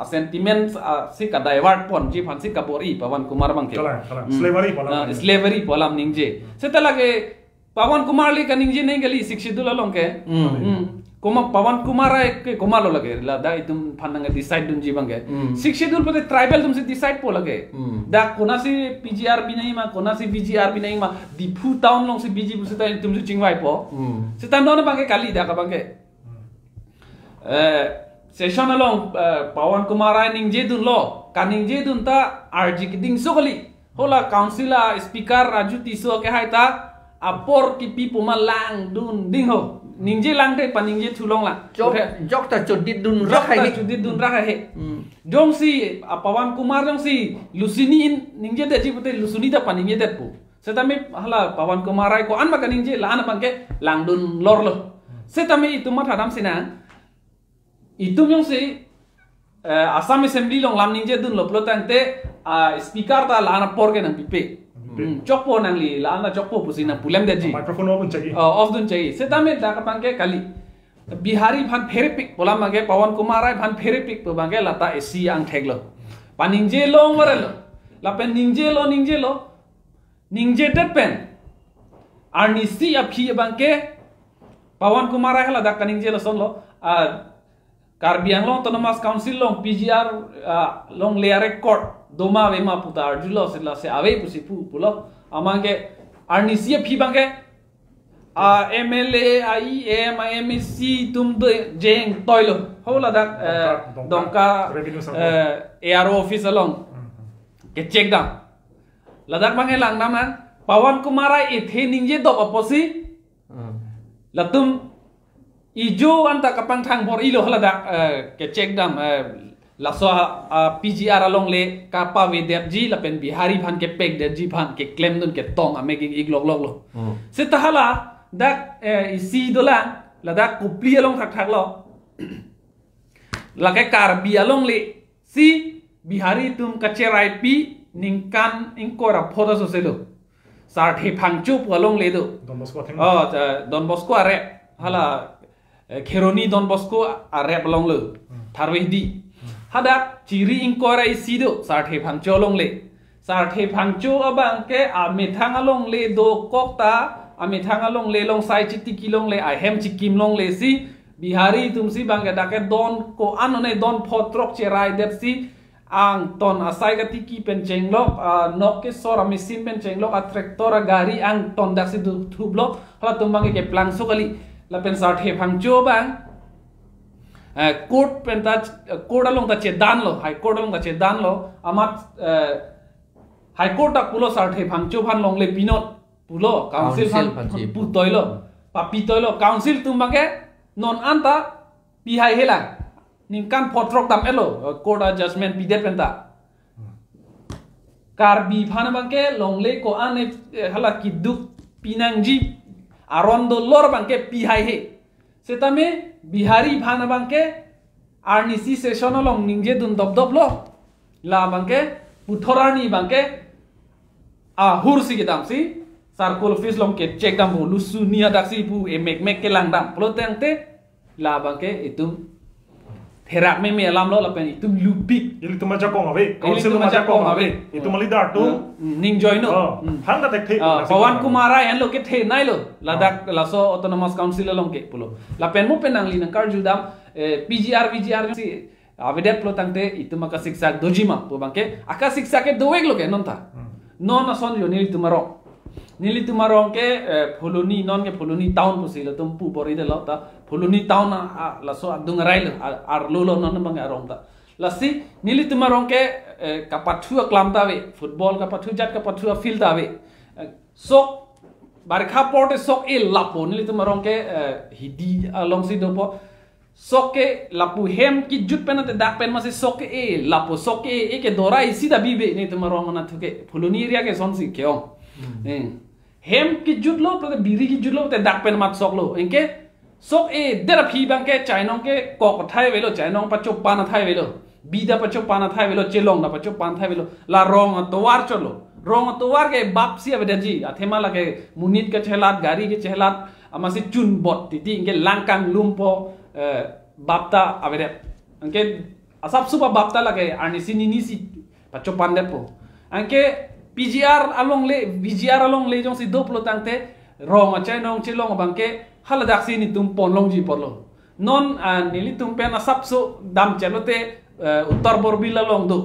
C: sentiment si ka divert pon ji phan si kapori Pawan Kumar bangke slavery polam ningje seta lage Pawan Kumar li kaning je nei gali 60 along ke Koma Pawan Kumar ke koma lo lage la da itum phanang decide dun ji bangke 6 schedule pate tribal tum se decide po lage da kona si PGR bi nahi ma kona si VGR bi nahi ma dipu town long si BG bu se ta tum se chingwai po se tam don bangke kali da ka bangke session along Pawan Kumar ai ning je dun lo kaning je dun ta RG ding so kali hola council speaker Raju Tiso ke hai ta apor ki pi puma lang dun ding ho ningje lang de paningje thulong la
B: jok ta chodit dun rakhai
C: chodit dun rakhai dong si Pawan Kumar dong si lusini in ningje de jipute lusuni da paningje de pu setame hala Pawan Kumar ai ko an ma kaningje la an bangke lang dun lor lo setame itu ma thadam sina itu yong si Assam Assembly long lam ningje dun lo plotante speaker ta la an por ke nang pipe chokpo nang li la na chokpo pusina pulem de ji
A: microphone open chahi
C: off dun chahi setame da ka bangke kali bihari bhan phere pik pola mage Pawan Kumar ai bhan phere pik to bangke lata AC ang theglo paningje lo marelo la pen ningje lo ningje det pen arni si aphi bangke Pawan Kumar ai hala da kaningje lo son lo Karbi Anglong Autonomous Council long PGR long leare court doma vema puta arjulo sila se ave pusi pulo amange arnisia phi bange MLA IEM IMC tum de jeng toilo hola dak dongka ARO office along ke check down ladak bange lang naman Pawan Kumar ai ethe ningje do aposi latum ijo anta kapang thang bor ilo hala ke check dam la so PGR along le kapa we derji la pen bihari bhan ke pek derji bhan ke claim dun ke tong making iglok lok lo se tahala dak isi dola la dak kupli along thak lo la ke karbi along le si bihari tum kacherai pi ningkan ingkora photo so selo sar the phangchu along le do Don Bosco are hala Keroni Don Bosco arep long lo tharwe di hadak ciri ingkora isido sarthe phangcho long le sarthe phangcho abang ke amethang along le do kokta amethang along le long sai chiti kilong le I hem chikim long le si bihari tumsi bangke dake don ko anone don photrok cherai dep si ang ton asai ga tiki pen chenglok nok ke sora mesin pen chenglok a tractor gari ang ton dak si thublok hala tumbang ke plang so kali la pen sarthe phangcho bang court pen ta court along ta che dan lo high court along ta che dan lo amat high court ta pulo sarthe phangcho phan long le pinot pulo council phan pu toilo pa pi toilo council tumbage non anta pi hai helang ningkan photrok dam elo court adjustment pi det pen ta kar bi phan bangke long le ko ane hala kiduk pinangji arondo lor bangke pi hai he setame bihari bhana bangke arnisi session along ningje dun dob lo la bangke puthorani bangke hursi ke dam si circle office long ke check dam lu sunia daksi pu mek ke lang dam plotente la bangke itu herak me alam lo la pen itu lupik
A: ili tuma jakong ave council tuma jakong ave itu malidar tu
C: ning join no
A: hang da tek the
C: Pawan Kumar ai lo ke the nai lo ladak la so autonomous council long ke pulo la pen mo penang li nang karju dam PGR VGR si avedet plotante itu maka siksa dojima po bangke aka siksa ke doeg lo ke non ta non ason yo nili tumarong ke pholoni non ke pholoni town pusi la tum pu bori de la ta pholoni town la so dungarai lo ar lo non bang arong ta la si nili tumarong ke kapathu klam ta we football kapathu jat kapathu field ta we sok barkha porte sok e lapo nili tumarong ke hidi along si do po sok ke lapu hem ki jut pen te dak pen ma se sok e lapo sok e ke dora isi da bibe ni tumarong na thuke pholoni area ke son si keong hem ki jutlo to biri ki jutlo te dak pen mat sok lo enke sok e dera phi bang ke chainong ke kok thai velo chainong pa chop pana thai velo bida pa chop pana thai velo chelong na pa chop pan thai velo la rong towar cholo rong towar ke bap si ave ji athema la ke munit ke chelat gari ke chelat amasi chun bot titi enke langkang lumpo bapta ave enke asap supa bapta la ke anisi ninisi pa chop pan depo enke PGR along le VGR along le jong si do plotang te rong achai nong chilong bangke haladak si ni tum pon long ji porlo non nili tum pen asap so dam chelote uttar borbil along do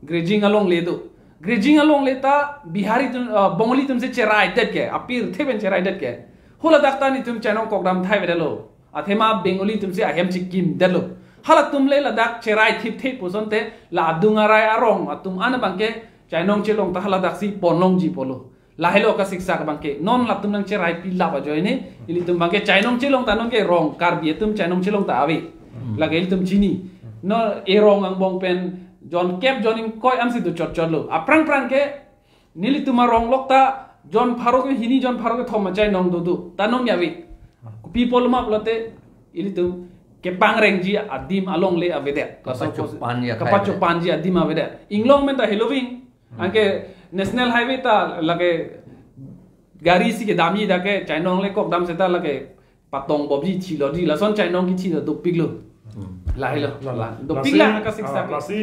C: grazing along le do grazing along le ta bihari tum bongoli tum se cherai det ke apir theben cherai det ke hola dakta ni tum chanong kokdam thai vedelo athema bengoli tum se ahem chikim delo hala tum le la dak cherai thip thip posonte la adungarai arong atum ana bangke chanong chelong ta hala dak si ponong ji polo lahelo ka siksa ka bangke non la tum nang cherai pilla ba joine ili tum bangke chanong chelong ta nong ke rong kar bi tum chanong chelong ta awe la gel tum chini no erong ang bong pen John Kep John koi am si do chot chot lo aprang prang ke nili tum rong lokta John pharo ke hini John pharo ke thoma chai nong do du ta nong yawi people ma blote ili tum ke pangreng ji adim along le avede kapacho panji adim avede inglong men ta heloving anke national highway ta lage gari si ke dami da ke chainong le kok dam se ta lage patong bobji chilo di la son chainong ki chi do piglo la helo la do pigla ka siksa
A: la si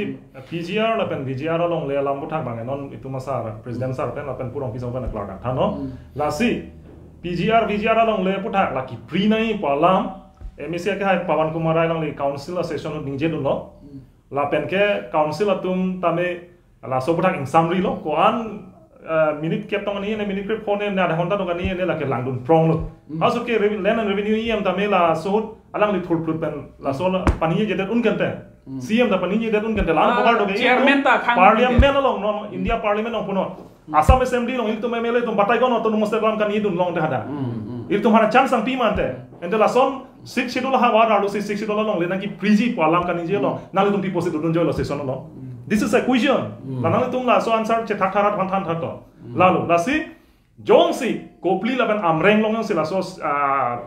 A: PGR la pen VGR along le lam buthak bang non itu masa president sar pen la pen purong pisong pen klak ta no la si PGR VGR along le buthak la ki pre nai palam MSC ke hai Pawan Kumar Rai lang le council session ningje dun lo la pen ke council atum tame la so buthak in summary lo ko an minute kep tong ni ne minute kep phone ne da honta tong ni ne la ke lang dun prong lo aso ke land and revenue em tame la so alang li thul phul pen la so pani je det un kente CM da pani je det un kente la ko har do ge
C: chairman ta khang
A: parliament long no India parliament long puno Assam assembly long il tum MLA tum batai ko no to muste lam kan idun long de hada il tumhara chance sang pi mante ente la son $6 ha war alu $6 long le na ki priji palam kan je long na le tum pi posit dun jo lo session lo this is a question la na le tum la so answer che thak tharat han than that to la lo la si jong si kopli la ban amreng long si la so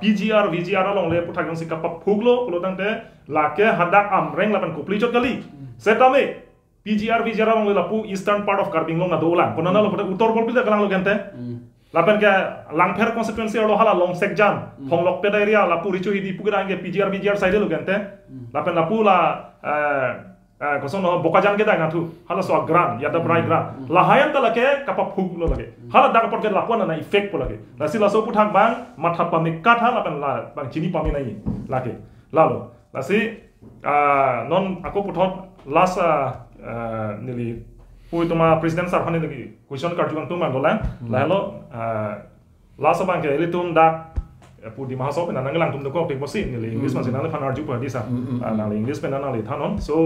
A: PGR VGR long le puthak jong si kapap phuglo lo tang te la ke hadak amreng la ban kopli chot kali setame PGR VGR long le la pu eastern part of Karbing long na dolan ponana lo puthak uttor kopli da kalang lo gente lapen ke langpher constituency lo hala long sekjan phonglok pe area la pu richu hidi pugira nge PGR VGR side lo gente lapen la pu la koson no bokajan ke da ngatu hala so gran ya da brai gran la hayan ta lake kapa phug lo lage hala da kapor ke la pon na effect po lage la si la so puthak bang matha pami katha lapen la bang chini pami nai lake lalo la si non ako puthot last nili pui tuma president sar phane lagi question card jung tum mandola la hello last bang ke elitum da pu di mahaso pe nanang lang tum ko pe posi nili english man sinale phan arju pa di sa na english pe nanang le thanon so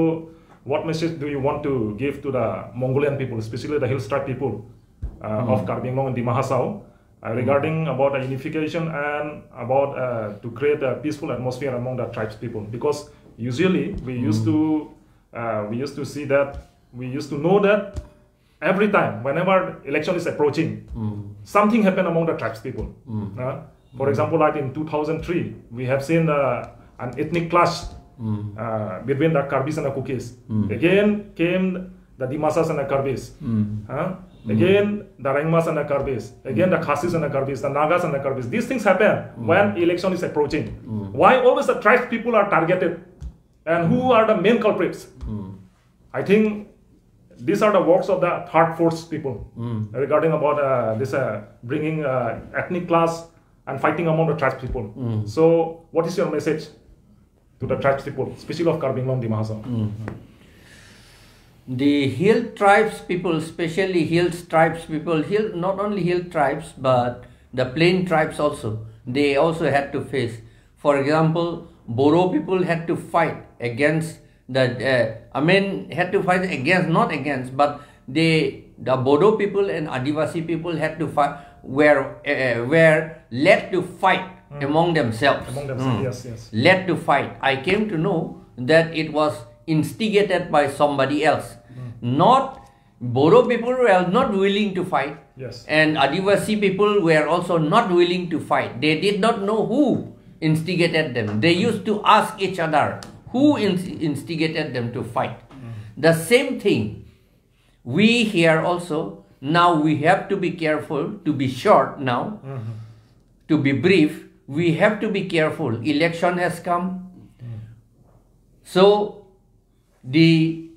A: what message do you want to give to the Mongolian people, especially the hill tribe people of Karbing Long and the Mahasau, regarding about the unification and about to create a peaceful atmosphere among the tribes people? Because usually we used to see that we used to know that every time whenever election is approaching, something happened among the tribes people. For example, like in 2003, we have seen an ethnic clash. Between the Karbis and the Kukis. Again came the Dimasas and the Karbis. Again the Rengmas and the Karbis. Again the Khasis and the Karbis, the Nagas and the Karbis. These things happen when election is approaching. Why always the tribes people are targeted? And who are the main culprits? I think these are the works of the third force people regarding about this bringing ethnic class and fighting among the tribes people. So what is your message to the tribes people, especially of Karbing Long, the Mahasau?
B: The hill tribes people, especially tribes people, not only hill tribes but the plain tribes also, they also had to face. For example, Boro people had to fight against but the Bodo people and Adivasi people had to fight, were led to fight among themselves.
A: Yes.
B: Led to fight. I came to know that it was instigated by somebody else. Not Bodo people were not willing to fight.
A: Yes.
B: And Adivasi people were also not willing to fight. They did not know who instigated them. They used to ask each other who instigated them to fight. The same thing we here also. Now we have to be careful, to be short now, to be brief. We have to be careful. Election has come. So the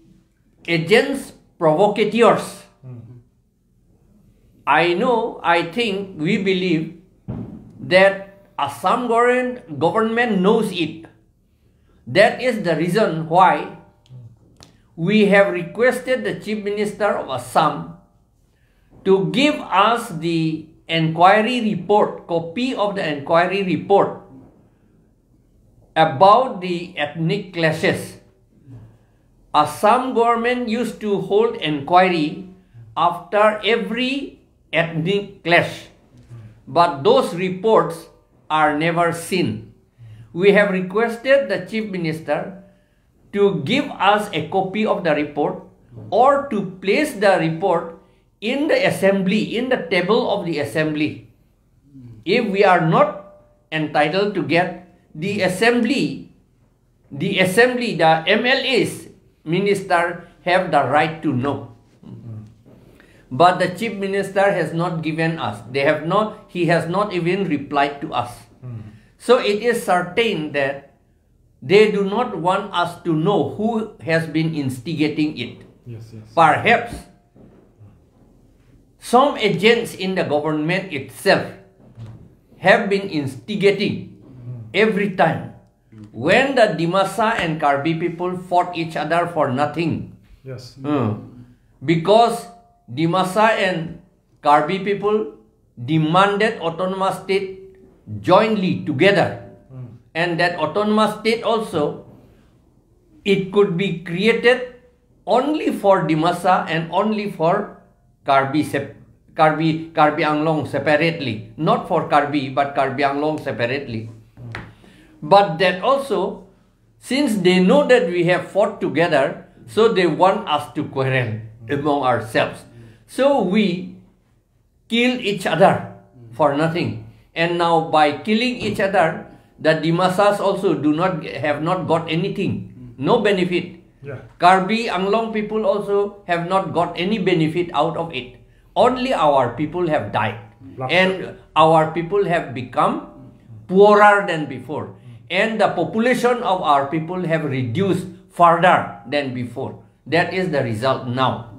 B: agents, provocateurs, I think, we believe that Assam government knows it. That is the reason why we have requested the Chief Minister of Assam to give us the inquiry report, copy of the inquiry report about the ethnic clashes. Assam government used to hold inquiry after every ethnic clash, but those reports are never seen. We have requested the Chief Minister to give us a copy of the report or to place the report in the assembly, in the table of the assembly. If we are not entitled to get the assembly, the MLAs, minister have the right to know. But the Chief Minister has not given us. He has not even replied to us. So it is certain that they do not want us to know who has been instigating it.
A: Yes.
B: Perhaps some agents in the government itself have been instigating every time. When the Dimasa and Karbi people fought each other for nothing.
A: Yes.
B: Because Dimasa and Karbi people demanded autonomous state jointly together. And that autonomous state also, it could be created only for Dimasa and only for Karbi Anglong separately. Not for Karbi, but Karbi Anglong separately. But that also, since they know that we have fought together, so they want us to quarrel among ourselves. So we kill each other for nothing. And now by killing each other, the Dimasas also have not got anything, no benefit.
A: Yeah.
B: Karbi Anglong people also have not got any benefit out of it. Only our people have died. And our people have become poorer than before. And the population of our people have reduced further than before. That is the result now.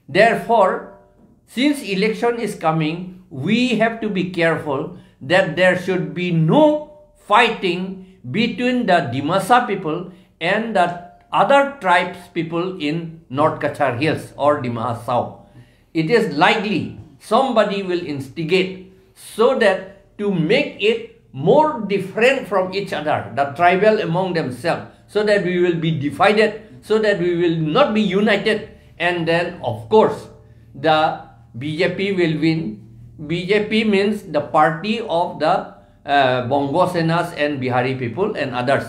B: Therefore, since election is coming, we have to be careful that there should be no fighting between the Dimasa people and the other tribes people in North Kachar Hills or Dimasa South. It is likely somebody will instigate so that to make it more different from each other, the tribal among themselves, so that we will be divided, so that we will not be united, and then of course the BJP will win. BJP means the party of the Bongo Senas and Bihari people and others,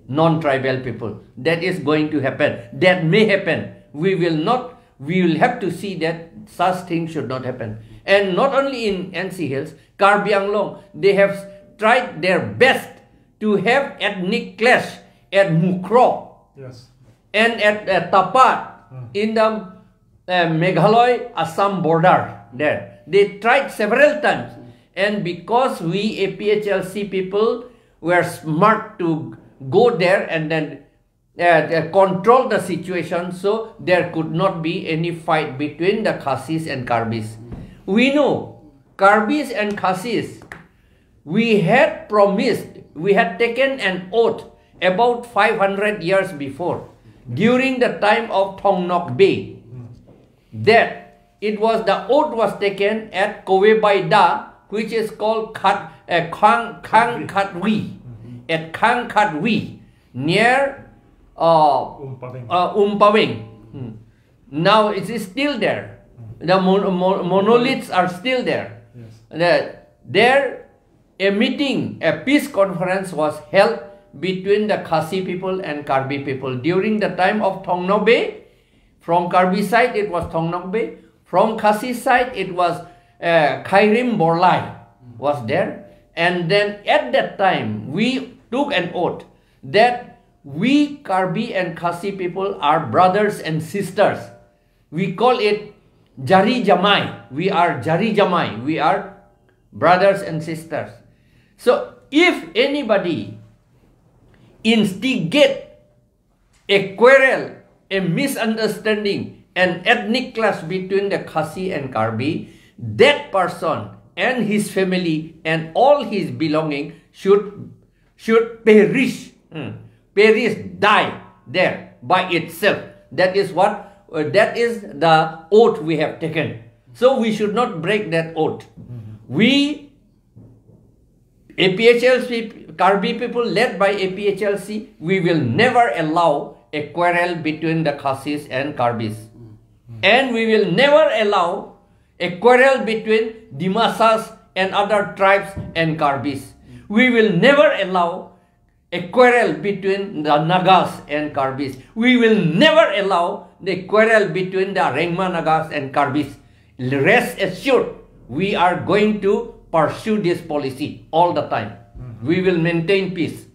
B: non-tribal people. That is going to happen. That may happen. We will have to see that such things should not happen. And not only in NC Hills, Karbi Anglong, they have tried their best to have ethnic clash at Mukro.
A: Yes.
B: And at Tapat in the Meghalaya Assam border there. They tried several times, and because we APHLC people were smart to go there and then control the situation, so there could not be any fight between the Khasis and Karbis. We know Karbis and Khasis, we had promised, we had taken an oath about 500 years before, during the time of Thongnok Bay, that the oath was taken at Kowebaida, which is called Khang Khatwi, at Khang Khatwi, near Umpaving. Now it is still there. The monoliths are still there.
A: Yes.
B: There, a meeting, a peace conference was held between the Khasi people and Karbi people during the time of Thongnok Bay. From Karbi side, it was Thongnok Bay. From Khasi side, it was Khairim Borlai was there. And then at that time, we took an oath that we Karbi and Khasi people are brothers and sisters. We call it Jari Jamai. We are Jari Jamai. We are brothers and sisters. So if anybody instigate a quarrel, a misunderstanding, an ethnic clash between the Khasi and Karbi, that person and his family and all his belonging should perish perish, die there by itself. That is what, that is the oath we have taken. So we should not break that oath. We, APHLC, Karbi people led by APHLC, we will never allow a quarrel between the Khasis and Karbis. And we will never allow a quarrel between Dimasas and other tribes and Karbis. We will never allow a quarrel between the Nagas and Karbis. We will never allow the quarrel between the Rengma Nagas and Karbis. Rest assured, we are going to pursue this policy all the time. We will maintain peace.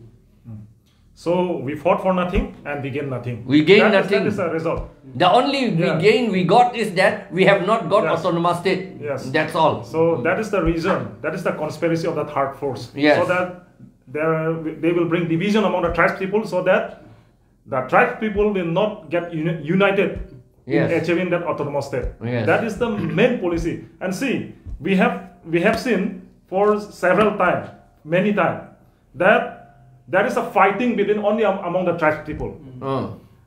A: So we fought for nothing and we gained nothing.
B: We gained nothing.
A: That is the result.
B: The only gain we got is that we have not got autonomous state.
A: Yes.
B: That's all.
A: So that is the reason. That is the conspiracy of the third force.
B: Yes.
A: So that they will bring division among the tribes people, so that the tribes people will not get united in achieving that autonomous state.
B: Yes.
A: That is the main policy. And see, we have seen for several times, many times, that there is a fighting between only among the tribes people.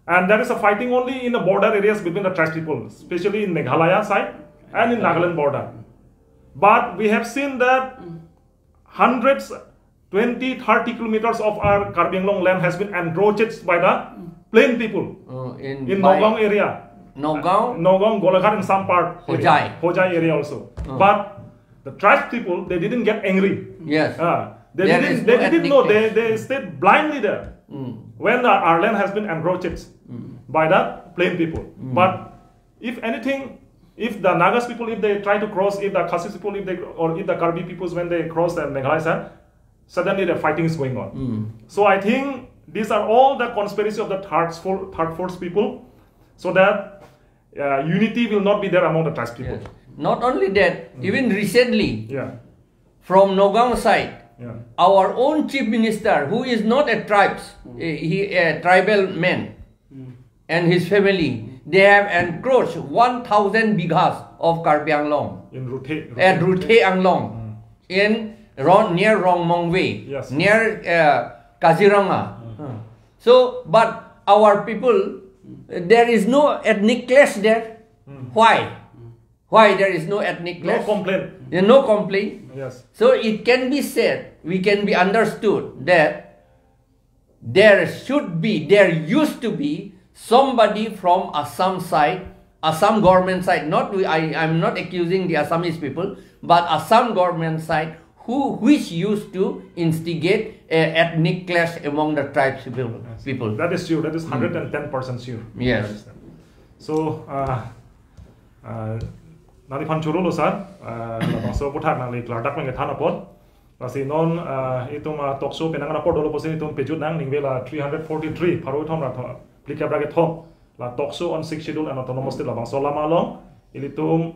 A: And there is a fighting only in the border areas between the tribes people, especially in Meghalaya side and in Nagaland border. But we have seen that hundreds, 20, 30 kilometers of our Karbi Anglong land has been encroached by the plain people in Nogong area. Nogong, Golaghat, and some part Hojai area also. But the tribes people, they didn't get angry.
B: Yes.
A: They didn't know. They stayed blindly there when our land has been encroached by the plain people. But if anything, if the Nagas people, if they try to cross, if the Khasis people, if the Karbi peoples, when they cross the Meghalaya side, suddenly the fighting is going on. So I think these are all the conspiracy of the third force people, so that unity will not be there among the tribes people.
B: Yes. Not only that, even recently, from Nogong side, our own chief minister, who is not a tribal man, and his family, they have encroached 1,000 bighas of Karbi Anglong at Ruthe Anglong, near Rongmongwe, near Kaziranga. So, but our people, there is no ethnic clash there. Why? Why there is no ethnic clash?
A: No complaint.
B: No complaint.
A: Yes.
B: So it can be said, we can be understood that there used to be somebody from Assam side, Assam government side. I'm not accusing the Assamese people, but Assam government side, which used to instigate an ethnic clash among the tribes people.
A: That is true. That is 110% sure.
B: Yes.
A: So, nanti pan churu lo sar, so putar nang li klardak mengen thana pot, lasi non itu ma tokso penang na pot dolo posin itu pejut nang ningvela 343 paru thom ra tho plika brage thom la tokso on 6 schedule and autonomous state labang so lama long ilitum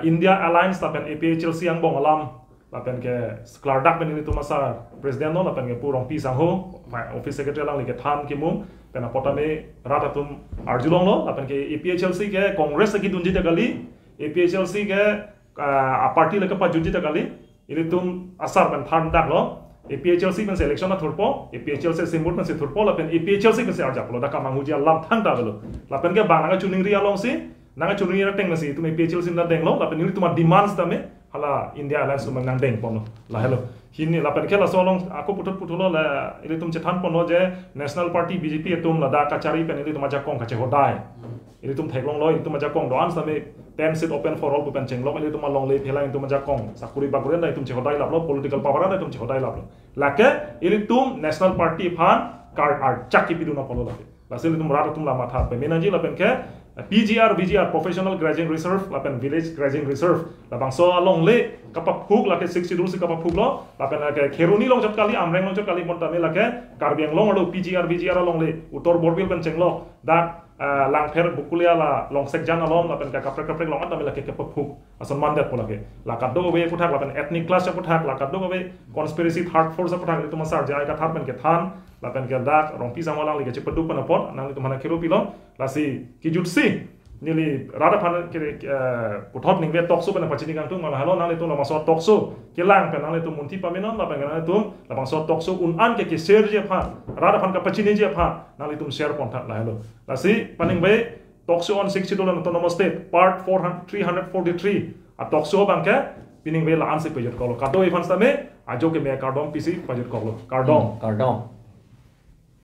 A: India Alliance tapen APHLC yang bong alam lapen ke klardak pen ilitum masa presiden non lapen ke purong pisang ho office secretary lang li ke than kimum pena potame ratatum arjulong lo lapen ke APHLC ke congress ki dunji jagali APHLC ke party leka pa junji takali ini tum asar ban than dak lo APHLC pen selection na thurpo APHLC simbol pen se thurpo la pen APHLC pen se arjak lo da ka mangu ja lam thang ta lo la pen ke bang nga chuning ria long si nanga chuning ria teng na si tum APHLC na deng lo la pen ini tuma demands ta me hala India Alliance tum nang deng pon lo la hello hini la pen ke la so long aku putulo la ini tum che than pon lo je national party BJP tum la da ka chari pen ini tum ja kong ka che hodai ini tum thek long lo ini tum ja kong do ans ta me 10 seat open for all bukan cenglok ini tuma long le phela itu majakong sakuri baguren da itu chehodai laplo political power da itu chehodai laplo lake ini tum national party phan card art chaki piduna polo lake lasil tum rata tum lama tha pe menaji lapen ke BGR professional grazing reserve lapen village grazing reserve labang so long le kapap phuk lake 60 dul si kapap phuk lo lapen lake kheruni long jot kali amreng long jot kali monta me lake karbiang long lo BGR long le utor borbil pen cenglok da langper bukulia la long sekjan alon la pen ka kaprek long ata mela ke phuk ason mandat pola ke la kaddo be puthak la pen ethnic class puthak la kaddo be conspiracy third force puthak itu masar jai ka thar pen ke than la pen ke dak rong pi samolang li ke chepedu pen apon nang itu mana kiru pilon la si kijutsi nili rada pan kiri puthot ning ve toksu pen pachini kang tu ngala halo nang itu lama so toksu kilang pen nang itu munti paminon la pen nang itu lapang so toksu un an ke share je pha rada pan ka pachini je pha nang itu share kon tha la halo la si paning ve toksu on 60 dollar autonomous state part 343 a toksu bang ke pining ve la an se pejot kolo kato ifan stame ajo ke me cardom pc pejot kolo cardom